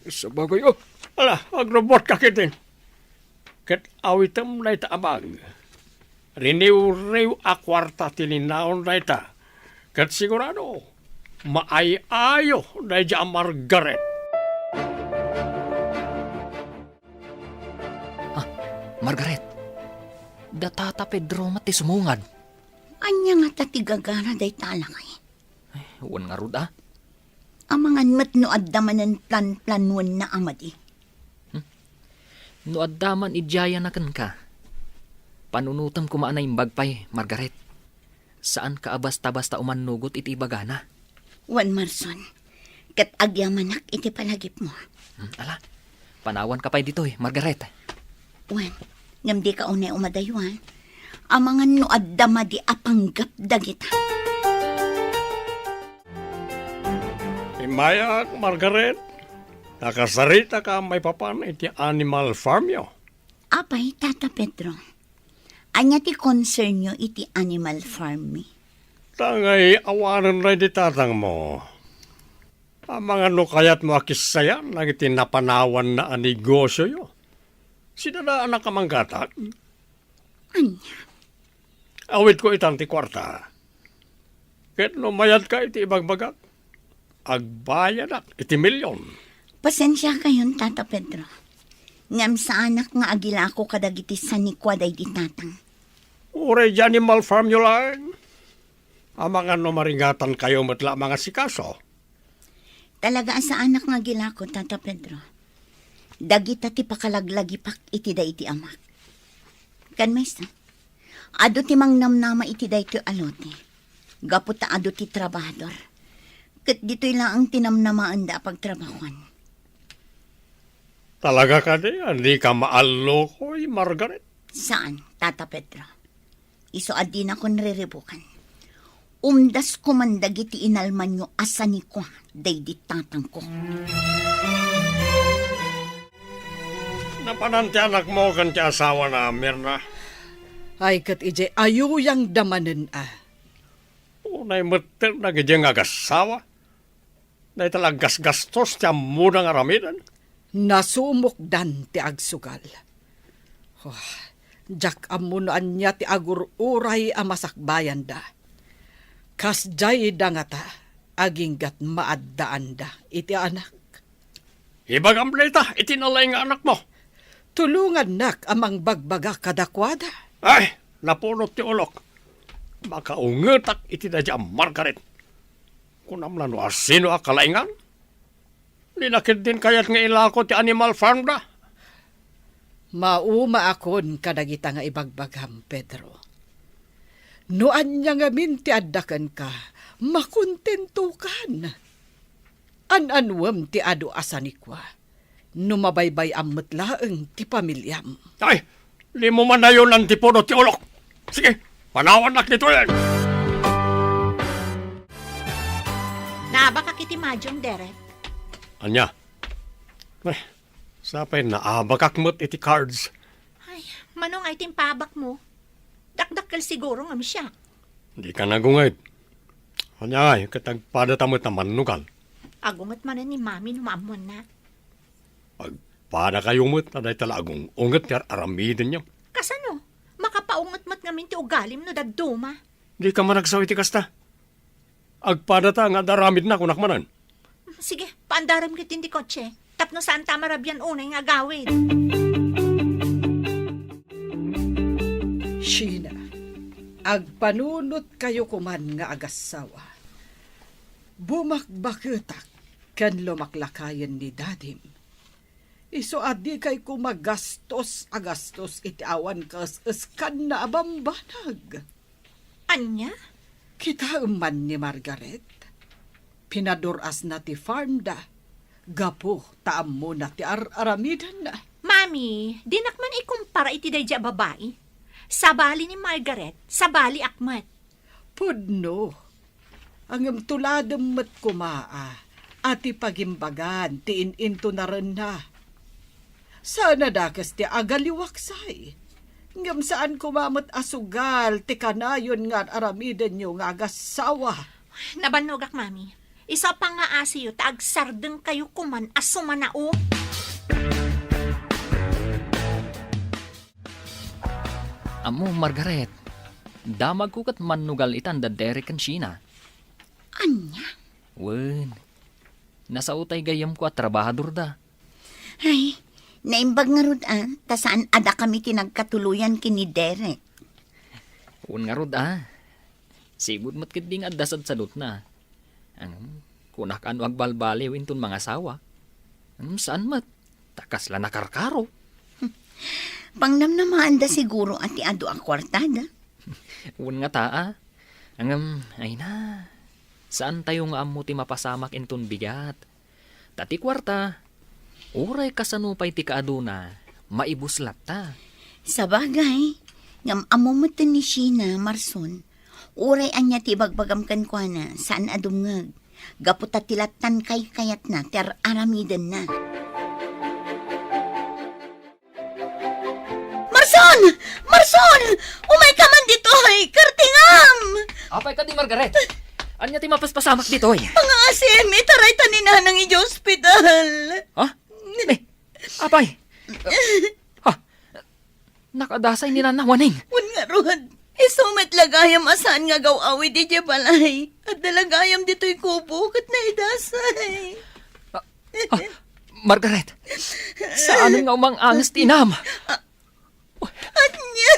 Sa bagay, oh. Ala, agrobot ka kitin. Kat awitam na ita amang. Riniw-riw a kwarta tininaon na ita. Kat sigurado, maayayo na iti Margaret. Margaret, da Tata Pedro mati sumungad. Anya nga tatigagara day talakay. Huwag nga rud, ah. Amangan mat no adamanan plan-planuan na amadi. No addaman idjaya na kan ka. Panunutam ko maanay bagpay, Margaret. Saan ka basta-basta umanugot iti bagana? Wan Marson, kat agyamanak iti palagip mo. Ala, panawan ka pa'y dito Margaret. Wan, ngam di ka unay umadaywan. Amangan no addama di apanggap dagita. Imayak, Margaret. Nakasarita ka may papan iti animal farm yo. Apay, Tata Pedro. Anya ti concern nyo iti animal farm mi. Tangay awanan na di tatang mo. Ang mga no kayat mo akisayan nang iti napanawan na ang negosyo yo. Sinadaan na kamanggatak. Anya? Awit ko itang ti kwarta. Ket no mayad ka iti ibagbagak. Agbayad ak iti milyon. Pasensya kayon, Tata Pedro. Ngam sa anak nga agila ko kadagiti sa nikwaday di tatang. Ure di animal farm nyo lang. Ang mga no maringatan kayo matla mga sikaso. Talaga sa anak nga agila ko, Tata Pedro. Dagita ti pakalaglagipak iti da iti amak. Kan maysa, ado ti mangnamnama iti da iti alote. Gaputa ado ti trabahador. Kat dito'y lang ang tinamnamaan da pagtrabahuan. Talaga ka di, hindi ka maalokoy, Margaret. Saan, Tata Pedro? Iso adi na kon riribukan. Umdas ko man dagiti inalman nyo asani ko, day di tatang ko. Napananti anak mo kan ti asawa na, Mirna. Ay kat ije ayuyang damanen Unay meter na gijeng agasawa. Na italagas gastos ti amuna nga ramidan. Nasumukdan ti agsugal. Oh, jak amunoan niya ti agururay a masakbayan da. Kas jay da nga ta, aginggat maaddaan da iti anak. Ibagambleta, itinalay nga anak mo. Tulungan nak amang bagbaga kadakwada. Ay, napunot ti ulok. Makaungetak iti da jam Margaret. Kunam lano asino akalaingan? Linakid din kayat nga ilako ti animal farm da. Mauma akon kadagita nga ibagbagam, Pedro. Noan niya nga minti addakan ka, makontento kan. An-anwam ti adu asanikwa, numabaybay amat laeng ti pamilyam. Ay, di mo man na yun ang tipuno ti ulok. Sige, panawan nak nito yan. Nabaka kiti madyong deret. Anya? Ay, sapay na abakakmot iti cards. Ay, manong ay timpabak mo. Dakdakkel siguro nga siya. Hindi ka nagungay. Anya ay, katagpadatamot na manugal. Agungat man ni mami numamon na. Pagpada kayumot na dahi talagong ungat yar aramidin niyo. Kasano? Makapaungat-mat ngamin ti ugalim no daduma. Di ka man nagsaw iti kasta. Agpada ta nga daramid na kunak manan. Sige, paandaram kit hindi kotse. Tapno saan tamarabyan unay nga gawin. Sheena, agpanunot kayo kuman nga agasawa. Bumakbaketak kan lumaklakayan ni dadim. Iso adi kay kumagastos agastos iti awan kas eskan na abambanag. Anya? Kita man ni Margaret. Pinaduras na ti farm da. Gapo taam mo na ti aramidan na. Mami, dinakman ikumpara iti dayja babae. Sabali ni Margaret, sabali akmat. Pudno. Ang tuladem met kumaa. Ati pagimbagan ti ininto na rin na. Sana dakas ti agaliwaksay. Ngam saan kumamot asugal ti kanayon nga aramidan nyo nga agasawa. Nabanogak, Mami. Isa pa nga asiyo, taagsardeng kayo kuman asumanao. Amo, Margaret, damag ko kat manugal itan da Derek kan Sheena. Anya? Wen, nasa utay gayam ko at trabahador da. Ay, naimbag nga rod ta saan ada kami tinagkatuluyan kini Derek. Un nga rod Sigud mat kidding at dasad salot na. Kunak ano agbalbaliw inton mga sawa. Saan mat? Takas la nakarkaro. Pangnamnamaan da siguro ati ado ang kwartada. Un nga ay na. Saan tayo nga amo ti mapasamak inton bigat? Tati kwarta, uray kasanupay ti kaaduna, maibuslat ta. Sa bagay, ngam amo mo ni Sheena, Marson, uray anya ti bagbagam kwa na saan adumngag. Gaputa tilatan kay kayat na, ter aramidan na. Marson! Marson! Umay ka man dito, kartingam! Apay ka di, Margaret. Anya ti mapaspasamak dito, Pangasim, itaray tanin ng i-hospital. Ha? Apay. Nakadasay ni nanawaning. Un nga rod, isumet lagayam asaan nga gawawi di di balay. At dalagayam dito'y kubo, kat na idasay. Margaret, saan nga umang angas ti inam? Anya!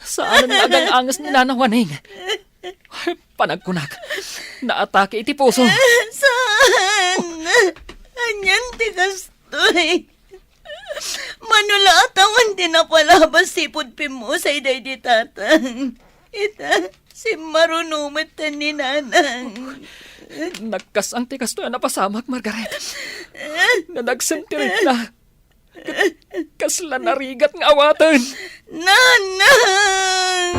Saan nga agang angas ni nanawaning? Panagkunak, naatake iti puso. Saan? Anyan ti kastoy. Manula atawan din na palabas sipod pimusay day di tatang. Ita, si marunumat ni nanang. Nagkasang tikas to na pasamak, Margaret. Nanagsantirit na. Kasla narigat ng awatan. Nanang!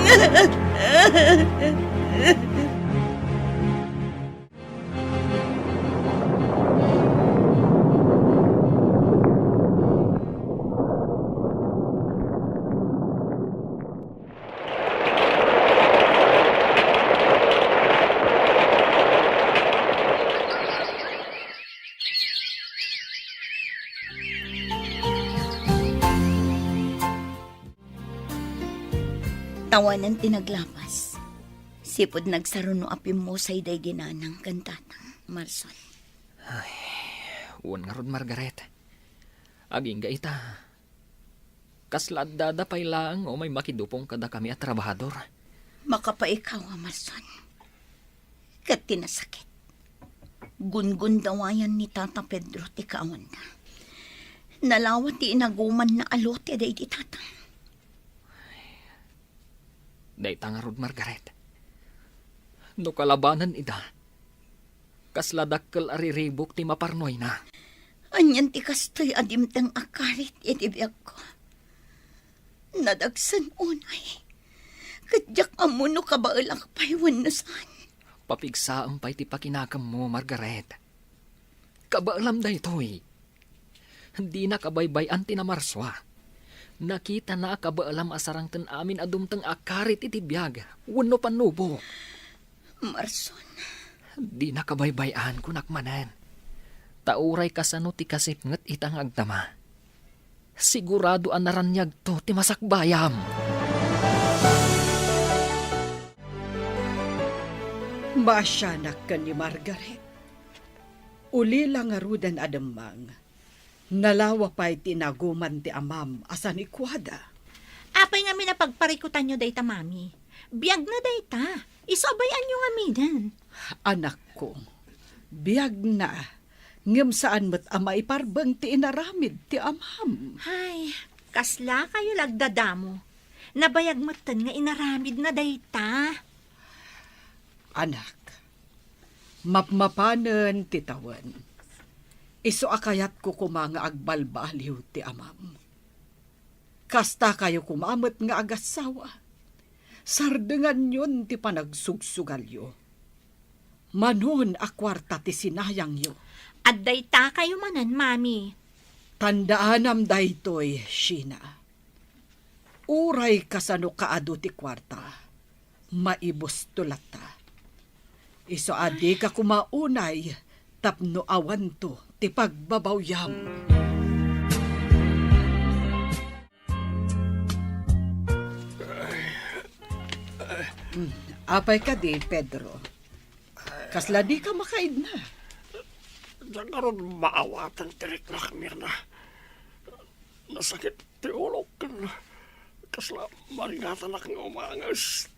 Tawanan tinaglapas. Sipod nagsaruno apim mo sa iday ginanang kantatang, Marson. Uwan nga rod, Margaret. Aging ga ita. Kaslad dadapay lang o may makidupong kada kami at trabahador. Makapaikaw, Marson. Kat tinasakit. Gungun dawayan ni Tata Pedro ti kawan na. Nalawat ti inaguman na alote day di tatang. Day tangarod, Margaret. No kalabanan ida. Kasladakkel ariribok ti maparnoy na. Anyan ti kastoy adimtang akarit itibiyag ko. Nadagsan unay. Kadyak amuno kabaalak paywan na saan. Papigsaang pa'y ti pakinakam mo, Margaret. Kabaalam da ito'y. Hindi na kabaybayan ti na marswa. Nakita na kabaalam asarang tan amin adumtang akarit iti biyag. Wano panubo. Marson. Di na kabaybayan kunakmanan. Tauray kasano ti kasipnget itang agtama. Sigurado ang naranyag to ti masakbayam. Masyanak ka ni Margaret. Uli lang arudan adamang. Nalawa pa'y tinaguman ti amam asan ikwada. Apay nga minapagparikutan nyo dayta, Mami. Biyag na dayta. Isabayan nyo nga minan. Anak ko, Biyag na, ngem saan met ama iparbeng ti inaramid ti amam. Ay, kasla kayo lagdadamo. Nabayag matan nga inaramid na dayta. Anak, mapmapanen ti tawan. Iso akayat ko kumanga agbalbaliw ti amam. Kasta kayo kumamot nga agasawa. Sardengan yun ti panagsugsugalyo. Manon akwarta ti sinayang yo. At dayta kayo manan, mami. Tandaanam daytoy, Sheena. Uray kasano kaado ti kwarta. Maibos tulata. Iso adi ka kumaunay, tapno awan to ti pagbabawyam. Apay ka di, Pedro. Kasla di ka makaid na. Diyan karon maawatan tirik na kami na. Nasakit ti ulok kan. Kasla marigatan na kang umangas.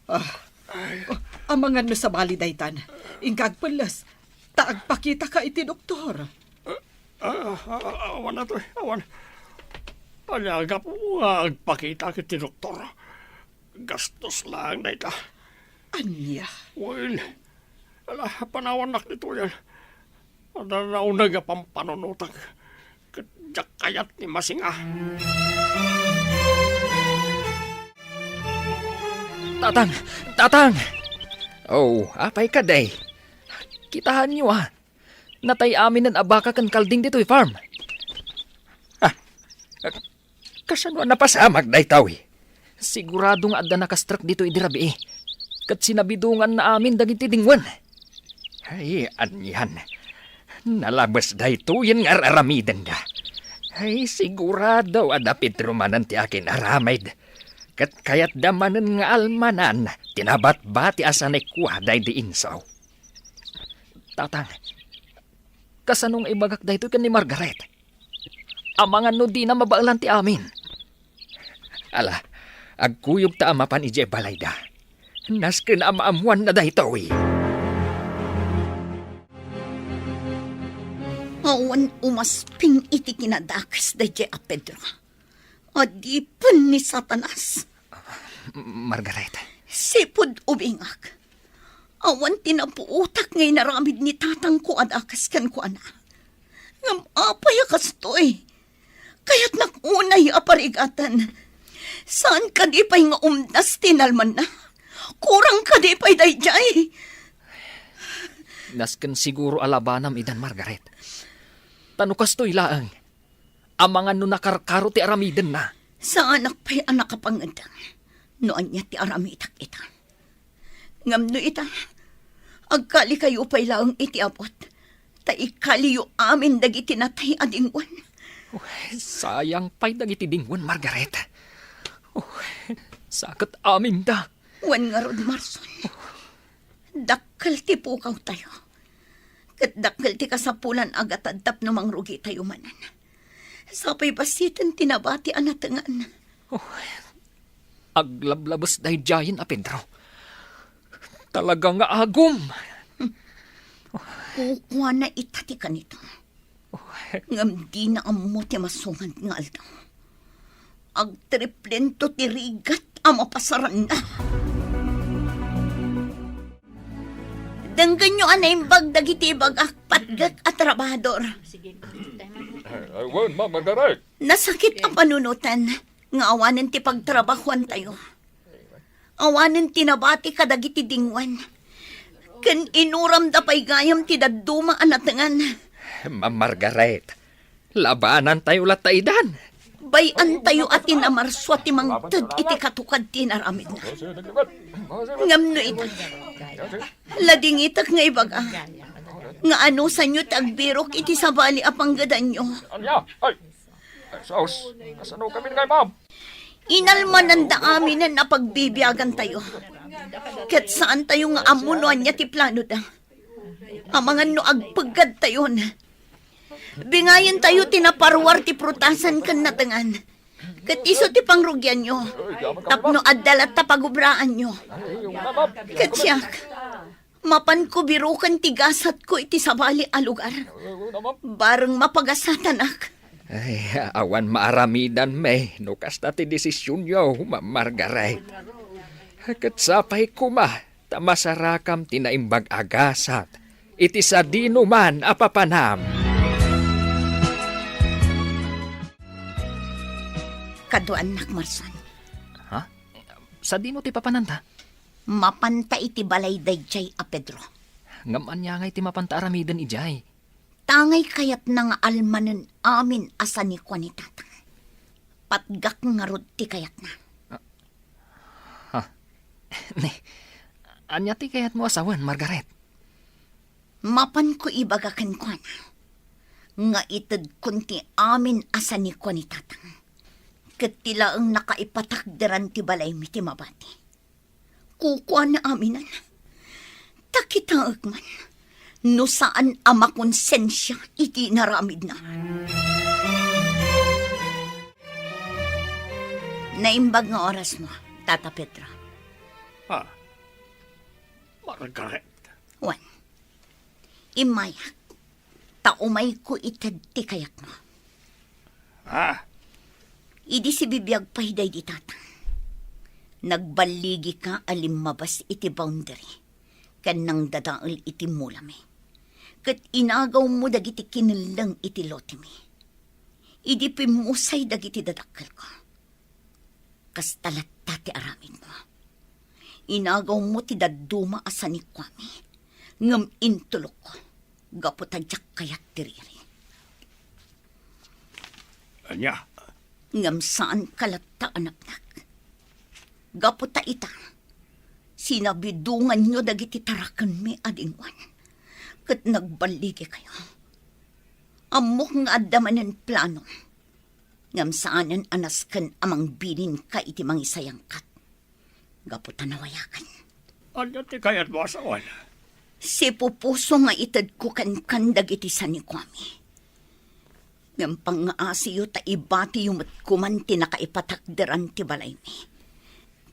Amangan no sa bali daytan. Ingkag pelas. Taagpakita ka iti doktor. Awan na to, awan. Alyaga po nga agpakita kiti doktor. Gastos lang na ita. Anya. Well, ala, panawanak nito yan. Naunag apang panunutag. Kadyak kayat ni Masinga. Tatang! Tatang! Oh, apay ka day. Kitahan niyo Natay amin ng abaka kan kalding dito farm. Kasano napasamag day tawi. Siguradong adda nakastrak dito idirabi Kat sinabidungan na amin dagiti dingwan. Ay, anyan. Nalabas day to yan nga aramiden da. Ay, sigurado adapit rumanan ti akin aramid. Kat kayat damanan nga almanan, tinabat-bati asanay kuha day di insaw. Tatang, kasanong ibagak day to kan ni Margaret? Amangan no di na mabaalan ti amin. Ala, agkuyog ta amapan ije balayda. Nasken amaamuan na daytoy. Awan umasping iti kinadakas da a Pedro. Adipon ni Satanas. Margaret. Sipod ubingak. Awan tinapuutak ngay naramid ni tatang ko adakas kan ko ana. Ngam apay kastoy. Kaya't nakunay aparigatan. Saan ka di pa'y nga umdas tinalman na? Kurang ka di pa'y dayjay. Nasken siguro alabanam idan Margaret. Tanukas to'y laang. Amangan no nakarkaro ti aramiden na. Sa anak pa'y anak kapangandang. Noan niya ti aramitak ita. Ngam no ita. Agkali kayo pa'y laang iti abot. Ta ikaliyo amin dagiti natay adingwan. Sayang pa'y dagiti dingwan Margaret. Sakit amin da. Wan nga rod, Marson. Dakkal ti pukaw tayo. Kat dakkal ti kasapulan agatadtap no mangrugi tayo manan. Sapay basitan tinabati anatangan. Aglablabas dahi jayin a Pedro. Talaga nga agum. Kukuha na itati ka nito. Ngam di na amo ti masungan nga aldaw. Agtriplento ti rigat ang mapasaran na. Danggan nyo anay dagiti bagak patgak at trabador. Aywan, Margaret. Nasakit ang panunutan. Nga awanan ti pagtrabahuan tayo. Awanan tinabati kadagiti dingwan. Ken inuram da pay gayam ti daduma anatangan. Margaret, labanan tayo lataidan. Bayan tayo atin amarswa ti mangtod iti katukad tinaramid na. Ngam no ito. Lading itak nga ibaga. Nga ano sa inyo tagbirok iti sabali apanggadan nyo. Anya, ay! Saus, kasano kami ngay ma'am? Inalmanan da amin na napagbibiyagan tayo. Ket saan tayo nga amunuan niya ti plano da. Amangan no agpagad tayo na. Bingayan tayo tinaparwar ti prutasan kan natangan. Ket iso ti pangrugyan nyo. Tapno addalat ta pagubraan nyo. Ket siyak, Mapan ko birukan tigasat ko iti sabali a lugar. Bareng mapagasatan ak. Ay, awan maaramidan me, no kasta ti desisyon yo, Ma'am Margaret. Kat sapay kuma, tamasarakam tinaimbag agasat, iti sa dino man apapanam. Kaduan nak Marson. Ha? Sa dino ti papananta? Mapanta iti balay dayjay a Pedro. Ngaman niya nga iti mapanta aramidan ijay. Tangay kayat na nga almanen amin asa ni kwa ni tatang. Patgak nga rod ti kayat na. Ne, anya ti kayat mo asawan, Margaret? Mapan ko ibagakan kwa na. Nga ited kunti amin asa ni kwa ni tatang. Katila ang nakaipatakderan ti balay mi ti mabati. Kukuha na aminan. Takitaag man. No saan ama konsensya iti naramid na. Naimbag nga oras mo, Tata Pedro. Margaret. Wan. Imayak. Taumay ko itad ti kayak mo. Idi si bibiyag pahiday di tatang. Nagbaligi ka alimabas iti boundary. Kanang dadaal iti mulami. Kat inagaw mo dagiti kinilang iti lote mi. Idi pimusay dagiti dadakkel ko. Kas talatta ti aramid mo. Inagaw mo ti daduma asa ni kwami. Ngam intulok ko. Gaputadyak kayat tiriri. Anya? Ngam saan kalatta anapnak. Gaputa ita. Sinabidungan nyo dagiti tarakan mi adingwan. Kat nagbaligi kayo. Amok nga adamanen plano. Ngam saanan anaskan amang bilin ka iti mangisayang kat. Gaputa nawayakan. Anya ti kayat mo asawan? Si pupuso nga itad ko kan dagiti sanikwami. Ngam pangaasiyo ta ibati yung matkuman tinakaipatakderan ti balay mi.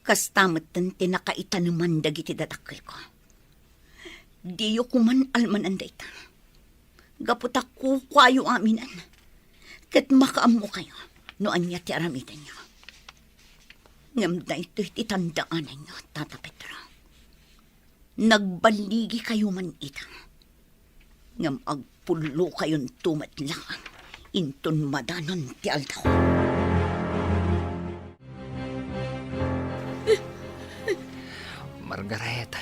Kastamat tan tinakaita naman dagiti dadakkel ko. Diyo kuman almanan dayta. Gaputa kukwayo aminan. Kat makaammo kayo no anya ti aramitan nyo. Ngam dayto iti tandaanan nyo, Tata Pedro. Nagbaligi kayo man ita. Ngam agpulo kayon tumat lang. Inton madanon ti aldaw. Margaret,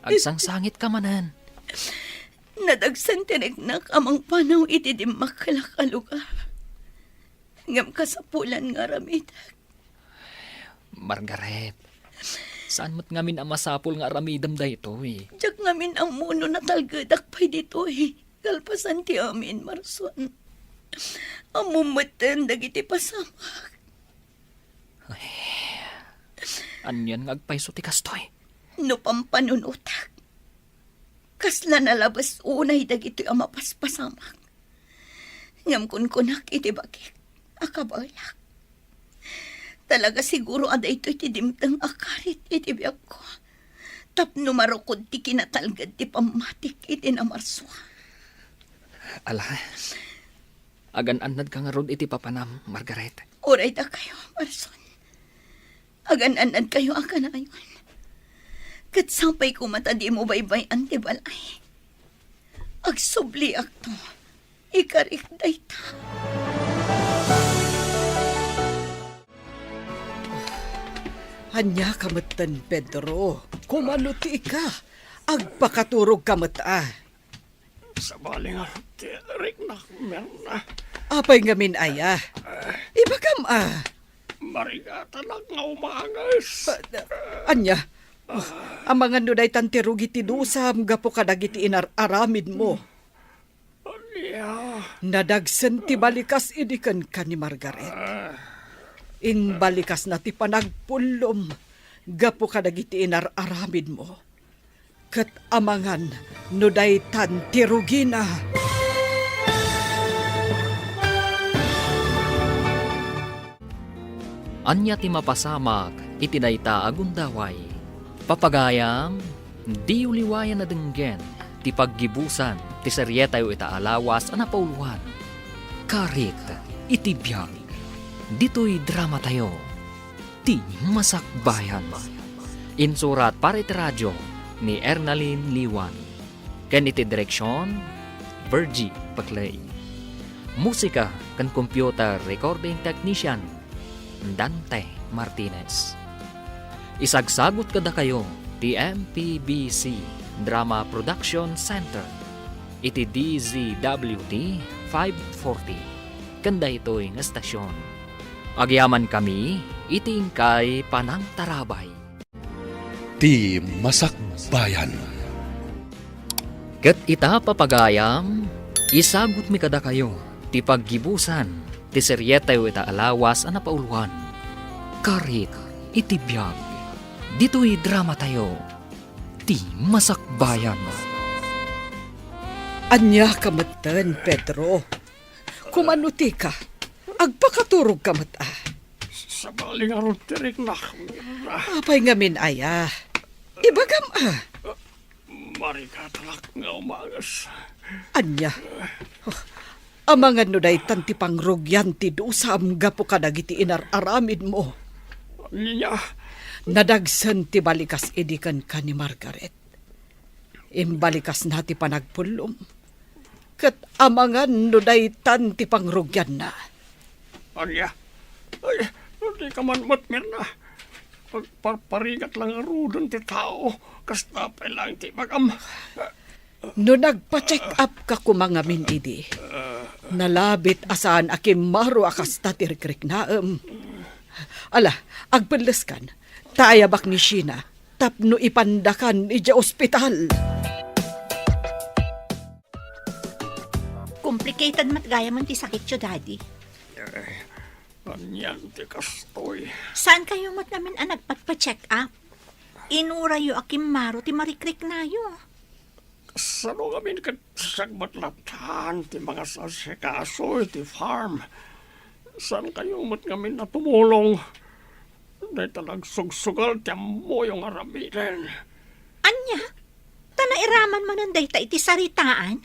agsangsangit ka manan. Nadagsan tinignak amang panaw iti di makalakalugar. Ngam kasapulan nga ramid. Margaret, saan mo't ngamin ang masapul nga aramidam da ito eh? Diyak ngamin ang muno na talgadak pa'y dito eh. Kalpasan ti amin, Marson. Amumatan dagiti pasamak. Anyan nga agpaiso ti kastoy. No pampanunutak. Kasla nalabas unay dagiti amapaspasamak. Ngam kunkunak iti bakit. Akabalak. Talaga siguro ada ito iti dimtang akarit iti biyak ko. Tapno marukod ti kinatalgad ti pamatik iti namarswa. Ala, agan-anad ka nga rod iti papanam, Margaret. Uray da kayo, Marson. Agan-anad kayo akanayon. Kat sampay ko mata di mo baybay antibalay. Agsubli akto. Ikarik dayta. Hanya kamatan, Pedro. Kumano ti ka. Agpakaturog kamata. Sa baling ti Rick na merna. Apay ngamin aya. Ibagam Marigata lang nga umangas. Anya, ang mga nuday tantirug iti dusam gapo kadagiti inararamid mo. Anya? Nadagsen ti balikas idikan ka ni Margaret. In balikas na ti panagpulom gapo kadagiti inararamid mo. Kat amangan nuday tantirugina. Anya ti mapasamak iti dayta agundaway. Papagayam, Di uliwayan na denggen, ti paggibusan, ti serye tayo itaalawas, anapauluan. Karit, itibiyag. Dito'y drama tayo. Ti Masakbayan. Insurat para iti radyo ni Ernalyn Liwan. Ken iti direksyon, Virgie Paclay. Musika kan computer recording technician, Dante Martinez. Isagsagot kada kayo ti MPBC Drama Production Center. Iti DZWT 540. Kanda ito'y nga stasyon. Agyaman kami, itingkay Panang Tarabay. Ti Masakbayan. Ket ita papagayam, isagot mi kada kayo, ti paggibusan, ti serye tayo itaalawas anapauluan. Karit, itibiyag. Dito'y drama tayo, ti Masakbayan. Anya kamatan, Pedro. Kumanuti ka. Agpakaturog kamata. Sa baling aron tirik na, Mirna. Apay ngamin aya. Ibagam Marikatalak nga umagas. Anya. Amangan no day tanti pangrugyan ti dusam gapo ka dagiti inararamid mo. Niya, Nadagsan ti balikas edikan ka ni Margaret. Imbalikas na ti panagpulom. Kat amangan no day tanti pangrugyan na. Anya, ay, hindi ka man Mirna. Pagparparigat lang arudon ti tao, kastapay lang ti magam. No nagpa-check up ka kumangamin idi. Nalabit asaan akim maro akas tatirkrik naem. Ala, agpeles kan. Taayabak ni Sheena. Tapno ipandakan ija ospital. Complicated matgaya man ti sakit yo, Daddy. Anyan ti kastoy. Saan kayo mat namin nagpagpa-check up? Inura yo akim maro ti marikrik na yo. Sano kami sagmatlatan ti mga sasikaso ti farm. Saan kayo mat kami na tumulong? Dahil talag sugsugal ti mo yung aramitin. Anya? Tanairaman man ang dayta iti saritaan?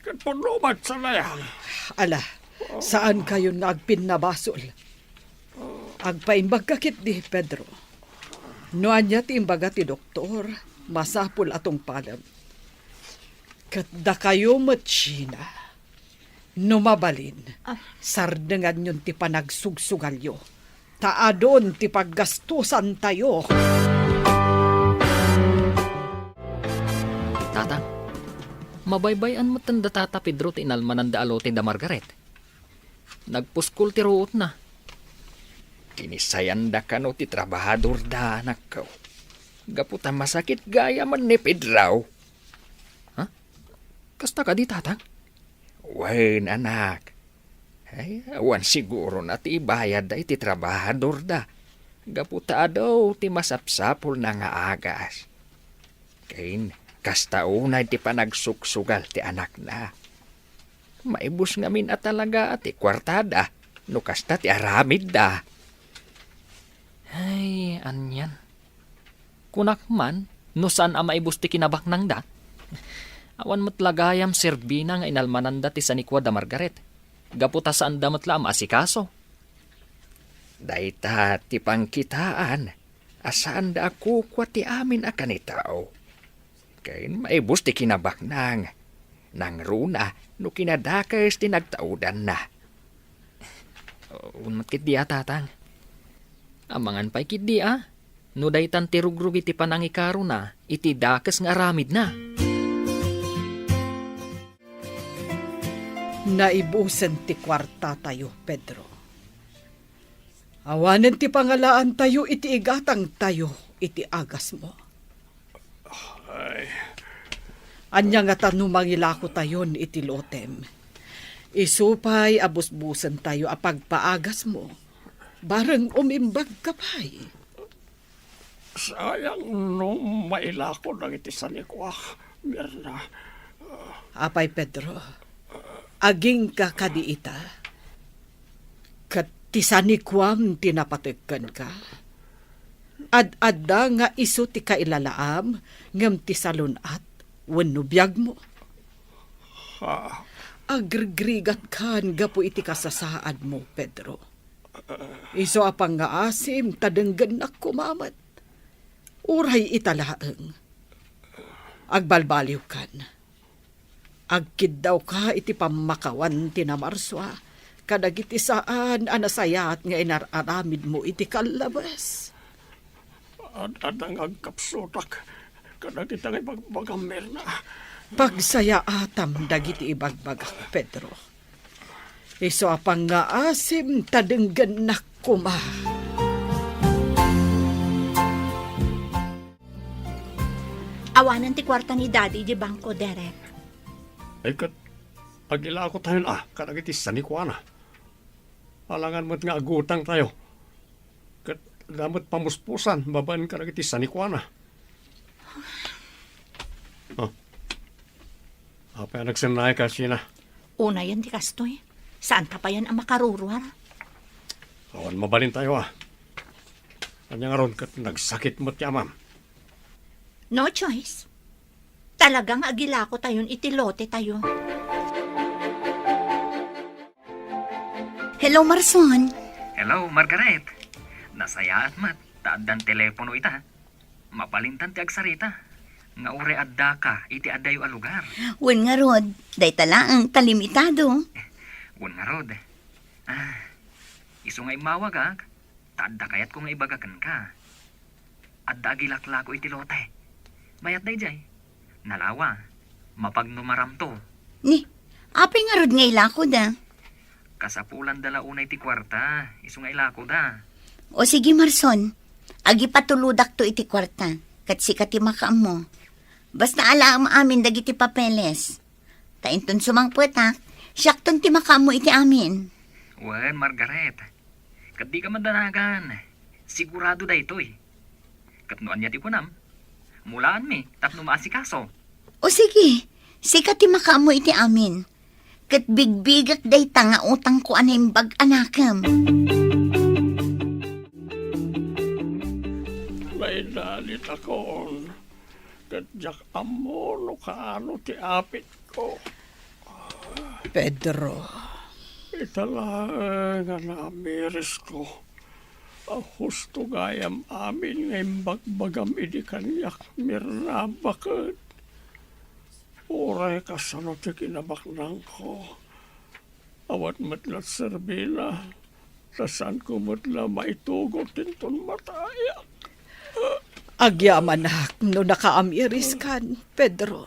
Katpunumat sa layang. Ala, saan kayo nagpinabasol? Agpaimbag kakit di, Pedro. Noan niya ti imbaga ti doktor, masapul atong palam. Katda kayo matsyina. Numabalin, sardengan yun ti panagsugsugalyo. Taadon ti paggastusan tayo. Tatang, mabaybayan mo tanda tata Pedro ti inalmanan da alotin da Margaret. Nagpuskul ti ruot na. Kinisayan da kano ti trabahador da anak ko. Gaputan masakit gaya man ni Pedro. Ha? Kasta ka di tatang? Wen anak. Ay, awan siguro na ti ibayad da iti trabahador da. Gaputa daw ti masapsapol na nga agas. Kain, kasta unay ti panagsuksugal ti anak na. Maibus ngamin at talaga at ti kwartada. No kasta ti aramid da. Ay, anyan. Kunak man, no saan ang maibus ti kinabak nang da? Awan mo't lagayam serbina nga inalmanan da ti sanikwa da Margaret. Gaputa saan da mo't lam asikaso. Dayta ti pangkitaan, asaan da ako kwa ti amin akan itao. Kain maibus ti kinabak nang runa no kinadakas ti nagtaudan na. Unmat kit di tatang. Amangan pa'y kit di no daytan ti rugrug iti panangikaro na, iti dakas nga aramid na. Naibusan ti kwarta tayo, Pedro. Awanen ti pangalaan tayo, iti igatang tayo, iti agas mo. Ay, Anya nga tanumangilako tayon iti lotem. Isupay abusbusan tayo apagpaagas mo. Bareng umimbag ka pa'y. sayang nung mailako ng iti sanikwa, Mirna. Apay Pedro, aging ka kadiita. Kat tisanikwam tinapategkan ka. Ad-adda nga iso ti kailalaam, ngam ti salunat, wenno biyag mo. Agrigrigat kan gapo iti kasasaad mo, Pedro. Iso apang nga asim, tadenggan na kumamat. Uray italaeng. Agbalbaliw kan. Agkid daw ka iti pamakawan tinamarswa. Kadagiti saan anasayat nga inararamid mo iti kalabas. Adang agkapsotak. Kadagita nga bagbagammer na. Pagsaya atam dagiti ibagbagak, Pedro. Iso apang nga asim, tadenggan na kuma. Awanan ti kwarta ni Daddy di bangko, Derek. Ay kat, agila ko tayo na, kadagiti sanikwana. Alangan mo't nga agutang tayo. Kat, damot pamuspusan, babaan kadagiti sanikwana. Apa yang nagsanay kasi na? Una yan ti kastoy. Saan ka pa yan ang makarurwar? Awan mabalin tayo Kanya nga ron kat nagsakit mo't yamam. No choice. Talagang agila ko tayon itilote tayo. Hello, Marson. Hello, Margaret. Nasaya at mat, taaddan telepono ita. Mapalintan ti agsarita. Nga ure adda ka, iti addayo a lugar. Wen nga rod, day talaang kalimitado. Wan nga rod. Iso nga imawag taadda kayat ko nga ibagakan ka. Adda agilakla ko iti lote. Mayat day jay. Nalawa, mapagnumaram to. Ni, apay nga rod nga ilako da. Kasapulan dala unay ti kwarta, iso nga ilako da. O sige, Marson, agi patuludak to iti kwarta, kat sikati makaam mo. Basta alaam amin dagiti papeles. Tainton sumangputak, siyakton ti makaam mo iti amin. Wan, Margaret. Kat di ka madanagan. Sigurado da ito Kat noan niya ti kunam. Mulaan mi, tapno maasikaso. O sige, sikati makaam mo iti amin. Kat bigbigak day nga utang ko animbag anakam. May dalit akon. Kadyak amo no kaano ti apit ko. Pedro, Itala nga namiris ko. Husto gayam amin ngay bagbagam idi kanyak mirnabakat. Uray kasano ti kinabaknang ko. Awat matlat serbila. Tasan ko matla maitugot tinton matayak. agyaman no nakaamiris kan, Pedro.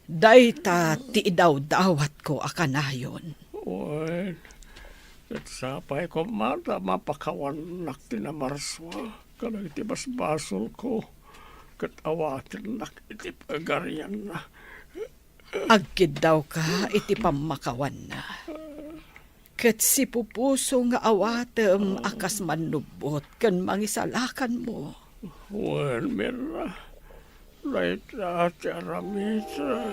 Dayta ti daw-dawat ko akanayon. Uy, at sapay ko mata mapakawan nak tinamarswa. Kanang iti basbasol ko. Kat awatin nak iti pagaryan na. Agkid daw ka iti pamakawan na. Ket si pupuso nga awatem akas manubot ken mangisalakan mo. Well, Mira, right at Aramita.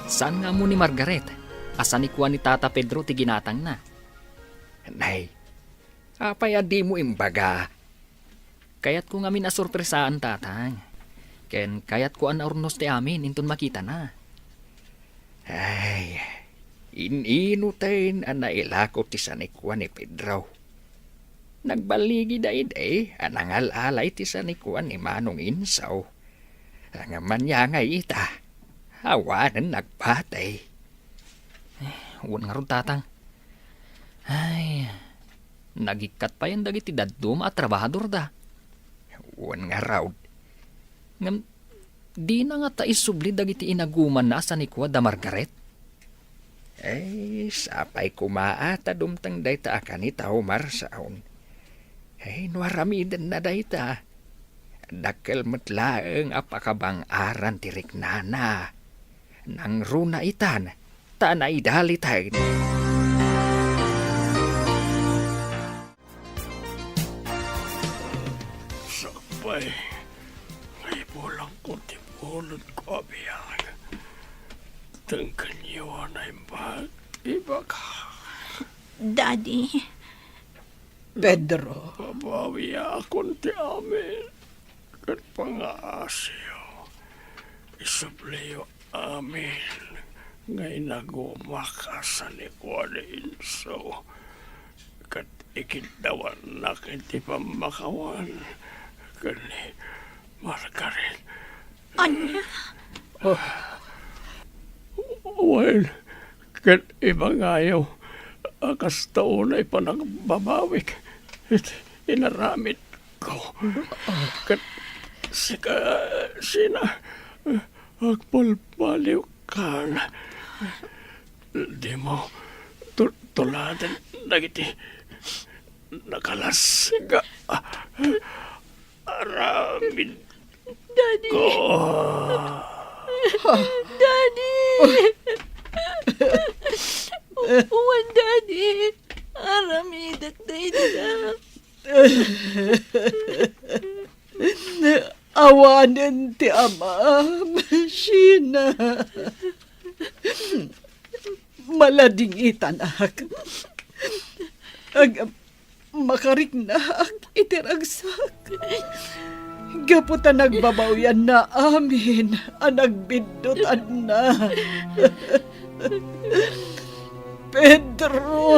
Saan nga mo ni Margaret? Asan ni kuha ni Tata Pedro ti ginatang na? Nay, apay adi mo imbaga. Kayat ko nga minasurpresaan tatang. Ken kayat ko an ornos ti amin inton makita na. Ay, ininutain ang nailako ti sanikwa ni Pedro. Nagbaligi day anangal-alay ti sanikwa ni Manong Insaw. Ang manyangay ita, awanan nagpatay. Huwag nga ron tatang. Ay, nagikat pa yan dagiti daddum at trabahador da. Huwag nga raw. Ngam, di na nga taisubli dagiti inaguman na sa nikwa da Margaret. Ay, sapay kumaata dumtang dayta akani tao marsaon. Ay, nuaramidan na dayta. Dakkel matlaeng apakabang aran tirik nana. Nang runa itan, tanay dalitan. Sapay, may pulang kunti pulot ko abiyang. Tangkan niyo na imbag, ibag. Daddy, Pedro, Babawi akon ti amin. Kat pangaasyo. Isubliyo amin. Ngay nagumakasan ni Kuwada Inso. Kat ikintawan na kiti pamakawan. Kani Margaret. Anya, Well, kat ibang ayaw. Akas taon ay panagbabawik. Inaramit ko. Kat sina agpalpaliw ka na. Di mo tuladan nagiti nakalas ka. Aramid Daddy, ko. Daddy. Uwan, Daddy. Aramidat dayta. awanan ti amam, Sheena. Malading itanak. Makariknak itiragsak. Gaputa nagbabawyan na amin, nagbindutan na. Pedro!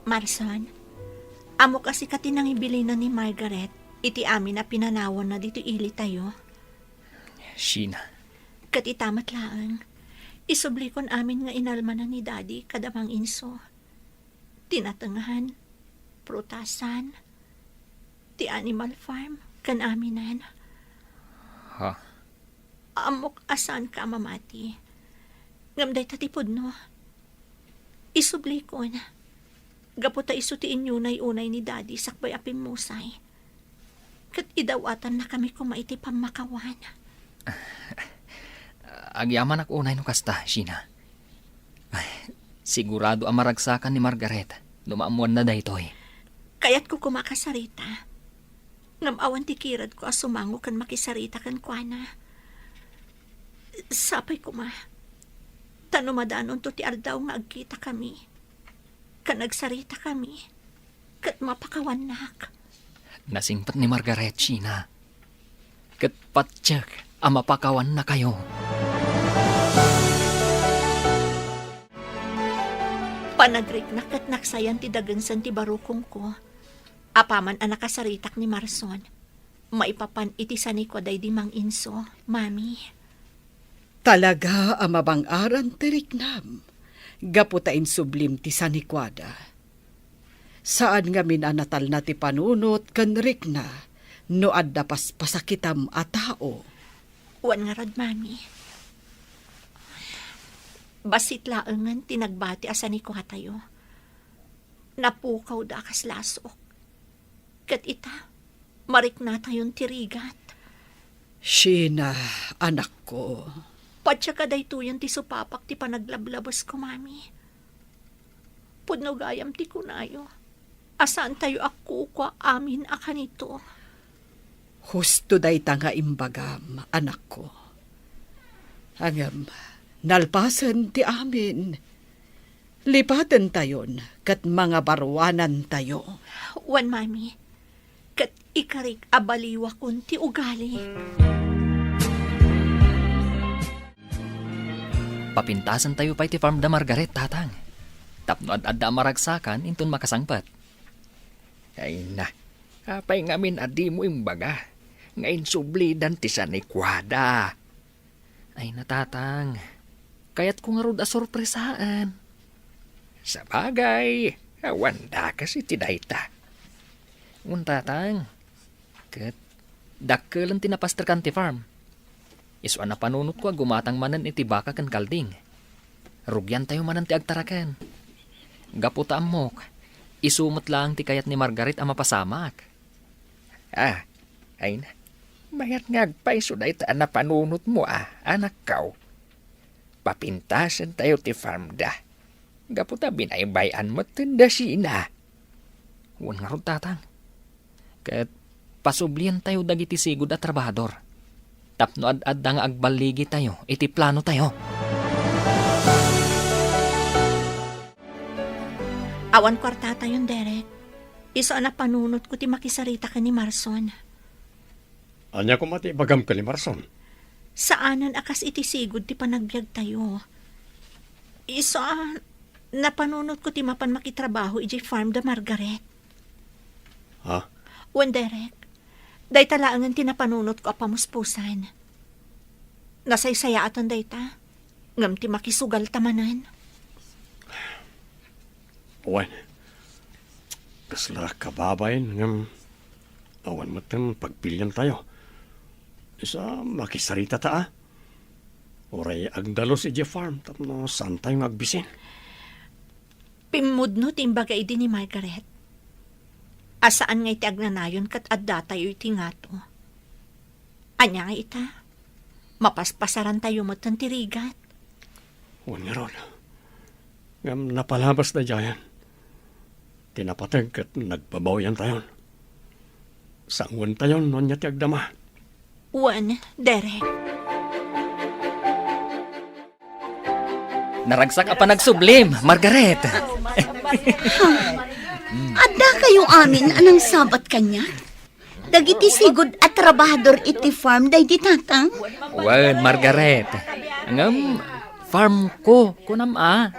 Marson, amo kasi katinang ibilinan ni Margaret, iti amin na pinanawan na dito ili tayo. Sheena, Kat itamat laang, isublikon amin nga inalmanan ni Daddy kadamang inso. Tinatangahan, prutasan, ti animal farm, kan aminan. ha? Amok asan ka mamati. Ngamday tatipod no. Isublikon. Gaputa isutiin yun ay unay ni Daddy sakbay apim musay. Kat idawatan na kami kumaiti pamakawan. Agyaman ak unay no kasta, Sheena. Ay, sigurado ang maragsakan ni Margaret. Lumaamuan na daytoy. Kaya't ko kumakasarita. Ngamawan tikirad ko asumango kan makisarita kan kuana. Sapay ko ma. Tanumadanon to ti aldaw nga agkita kami. Kan nagsarita kami. Kat mapakawanak. Nasingpat ni Margaret, Sheena. Kat patsak, ang mapakawan na kayo. Panagrik na kat naksayan ti dagansan ti barukong ko. Apaman ang nakasaritak ni Marson. Maipapan iti sani ko day di mang inso, Mami. Talaga amabang aran teriknam. Gaputain sublim ti sanikwada. Saan nga minanatal na ti panunot kan rikna no adda pasakitam a tao. Wan nga rad, Mami. Basit laangan tinagbati asan ni ko tayo. Napukaw da kas lasok. Kat ita, marik na tayon tirigat. Sheena, anak ko. Patsya ka daytoyan ti supapak ti panaglablabas ko, Mami. Pudno gayam ti kunayo. Asaan tayo ako kwa amin akanito. Husto day nga imbagam, anak ko. Angam, nalpasan ti amin. Lipatan tayon, kat mga barwanan tayo. Wan, Mami. Kat ikarik abaliwa kun ti ugali. Papintasan tayo pa iti farm da Margaret, tatang. Tapno adda maragsakan, intun makasangpat. Ay na, apay ngamin adi mo imbaga. Ngayon sublidan ti sanikwada. Ay natatang, kaya't ko nga rod a sorpresaan. Sa bagay, wanda kasi ti dayta. Tatang, kat dakkelan tinapaster kan ti farm. Isuan na panunot ko gumatang manan iti baka kan kalding. Rugyan tayo manan ti agtarakan. Gaputa amok, isumot lang ti kayat ni Margaret ang mapasamak. Ay na, mayat ngagpaiso dayta na panunot mo anak kaw. Papintasan tayo ti farm da. Gaputa binaybayan mo tinda sina. Wan nga rod, tatang. Kat pasublian tayo dagiti sigud at trabahador. Tapno ad-adda nga agbaligi tayo, iti plano tayo. Awan kwarta tayon, Derek. Iso na panunot ko ti makisarita ka ni Marson. Anya ko mati bagam ka ni Marson. Saanan akas iti sigod ti panagbiag tayo. Iso napanunot ko ti mapan makitrabaho iti farm da Margaret. Ha? Wen, Derek, day talaangan ti napanunot ko apamuspusan. Nasaysaya aton day ta. Ngam ti makisugal tamanan. Wan. Kasla kababayin ngam awan matang pagpilyan tayo. Isa makisarita ta Oray agdalos iti farm tapno saan tayo agbisin. Pimudno timbaga idi ni Margaret. Asaan nga iti agnanayon kat adda tayo iti ngato. Anya nga ita. Mapaspasaran tayo mo tirigat. Wan nga ron. Ngam napalabas na dyan. Tinapatag at nagbabawayan tayo. Sangwan tayo nun niya ti agdama. Wan, Derek. Naragsak ka pa nagsublim, Margaret. Adda kayo amin anang sabat kanya? Dagiti sigod at trabahador iti farm day di tatang? Wan, Margaret. Ngam, farm ko, kunam Ha?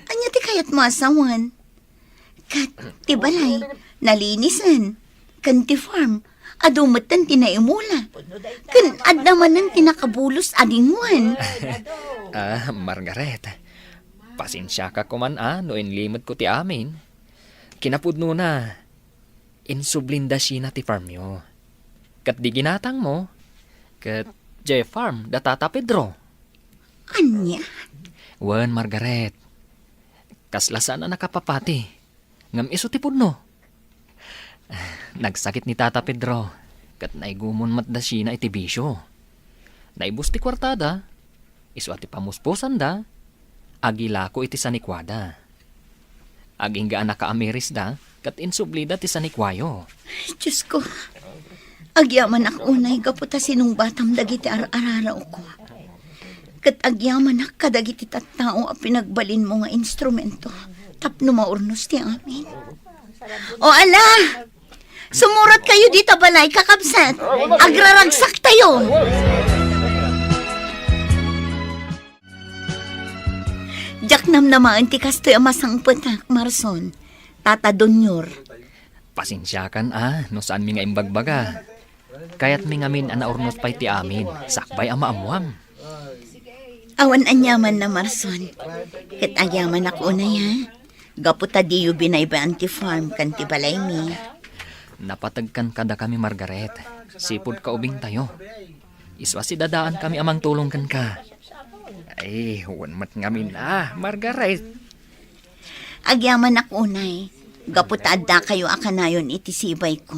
Anya ti kayat mo asawan? Kat, ti balay, nalinisan. Kan ti farm, adumatan tinaimula. Kan adamanan tinakabulos adinguan. Margaret. Pasensya ka kuman no inlimot ko ti amin. Kinapudno na. Insublinda siya na ti farm yo. Kat di ginatang mo. Kat J farm datata Pedro. Anya? Wan, Margaret. Kaslasan na nakapapati. Ngam iso ti pudno. Nagsakit ni Tata Pedro. Kat naigumon matda siya na iti bisyo. Naibus ti kwartada. Iso ati pamusposan da. Agilako iti sanikwada. Aging gaan naka-ameris da. Kat insublida ti sanikwayo. Diyos ko. Agyaman ak unay gaputa sinong batam dagiti ar-araraw ko. Kat agyaman ak kadagiti tattao a pinagbalin mo nga instrumento. Tapno maurnos ti amin. O ala! Sumurat kayo dito balay kakabsat. Agraragsak tayo. Jaknam naman ti kastoy amasang patak, Marson. Tata Donyor. Pasensya kan no saan mi nga imbagbaga. Kayat mi ngamin anaurnos pa'y ti amin. Sakbay ama amuam. Awan anyaman na, Marson. Kat agyaman ako na ya. Gaputa diyo binayba anti-farm kan ti balay mi. Napatagkan kada kami, Margaret. Sipod ka ubing tayo. Iswa si dadaan kami amang tulong kan ka. Ay, huwan mat ngamin Margaret. Agyaman ako unay. Gaputa adda kayo akanayon iti sibay ko.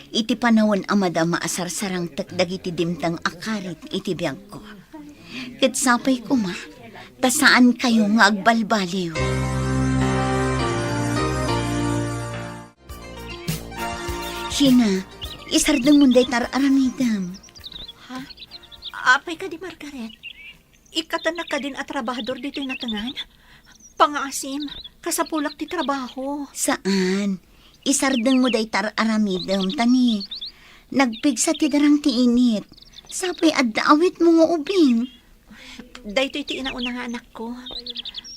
Iti panawon amada maasarsarang takdagiti dimtang akarit iti biyag ko. Kat sapay ko ma, tasaan kayo nga agbalbaliw. Hina, isardang munday tar-aramidam. Ha? Apay ka di, Margaret? Ikatan na ka din at trabahador dito yung natangan? Pangaasim, kasapulak ti trabaho. Saan? Isardang mo day tar-aramidam, tani. Nagpigsa ti darang ti init. Sapay adda awit mo nga ubing. Dahito iti inauna nga anak ko.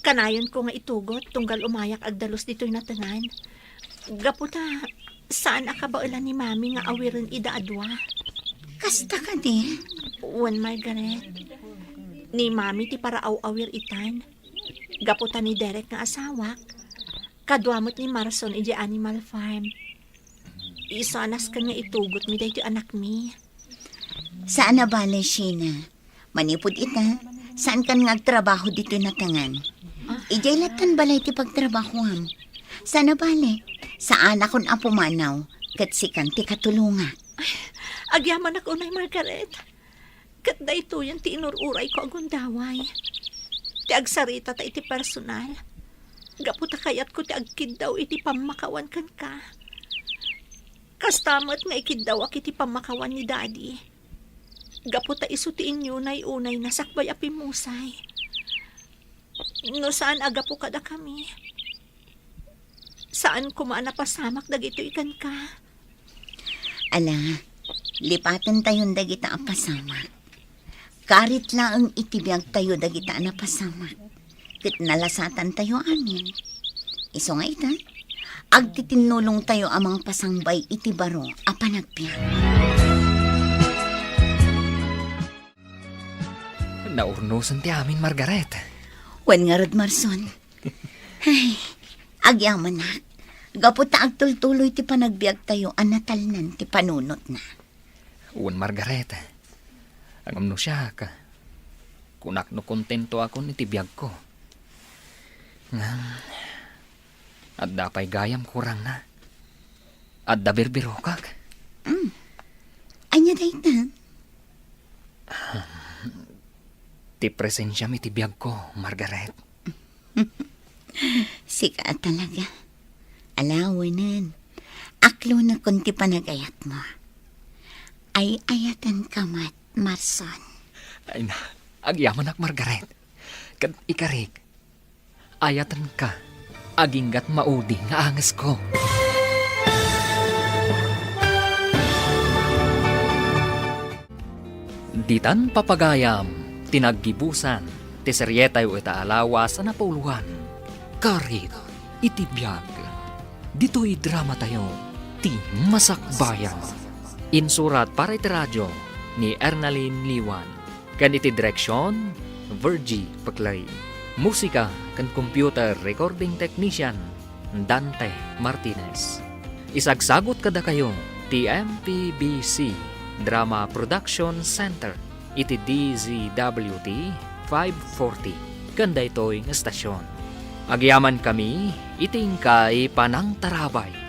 Kanayon ko nga itugot tunggal umayak agdalos dito yung natangan. Gaputa, saan akabaulan ni Mami nga awirin ida adwa? Kasta ka di? Wan, Margaret. Ni Mami ti para awir itan. Gaputa ni Derek nga asawak. Kadwamot ni Marson iti Animal Farm. Isanas ka nga itugot mi dahito anak mi. Saan na bale, Sheena? Manipod ita, saan kan ngagtrabaho dito natangan? Ijay latan balay ti pagtrabahoan. Saan na bale? Saan akong apumanaw, kat sikan ti katulunga. Agyaman ako na, Margaret. Kat da ito yan ti inururay ko agundaway. Ti agsarita ta iti personal. Gaputa kayat ko ti agkid daw iti pamakawan kan ka. Kastamat nga ikidaw akiti pamakawan ni Daddy. Gaputa isutiin nyo na unay nasakbay apimusay. No saan aga po kada kami? Saan kumaan napasamak dagito ikan ka? Ala, lipatan tayon dagita ang pasamak. Karit lang ang itibiyag tayo dagita na pasamak. Kit nalasatan tayo amin. Iso nga ita, agtitinulong tayo amang pasangbay itibaro a panagpiyag. Naurnusan ti amin, Margaret. Wan nga rod, Marson. Ay, agyaman na. Gaputa agtultuloy ti panagbiag tayo anatalnan ti panunot na. Uwan, Margaret. Ang amno siya ka. Kunak no kontento ako ni tibiyag ko. At dapay gayam kurang na. At da birbiro kag. Anya dayta? Ti presensya mi tibiyag ko, Margaret. Sika talaga. Alawanan. Aklo na kunti panagayat mo. Ay ayatan ka mat, Marson. Ay na, agyaman ak, Margaret. Kad ikarig, ayatan ka, aginggat maudi nga angas ko. Ditan papagayam, tinaggibusan, ti seryeta yu ita alawas na pauluan. Karit, itibiyag. Dito'y drama tayo, ti masakbayan. Insurat para iti radyo ni Ernaline Liwan. Kan iti direksyon, Virgie Paclay. Musika kan computer recording technician, Dante Martinez. Isagsagot kada kayo, ti MPBC Drama Production Center, iti DZWT 540. Kanda ito'y nga stasyon. Agyaman kami, iting kay panang tarabay.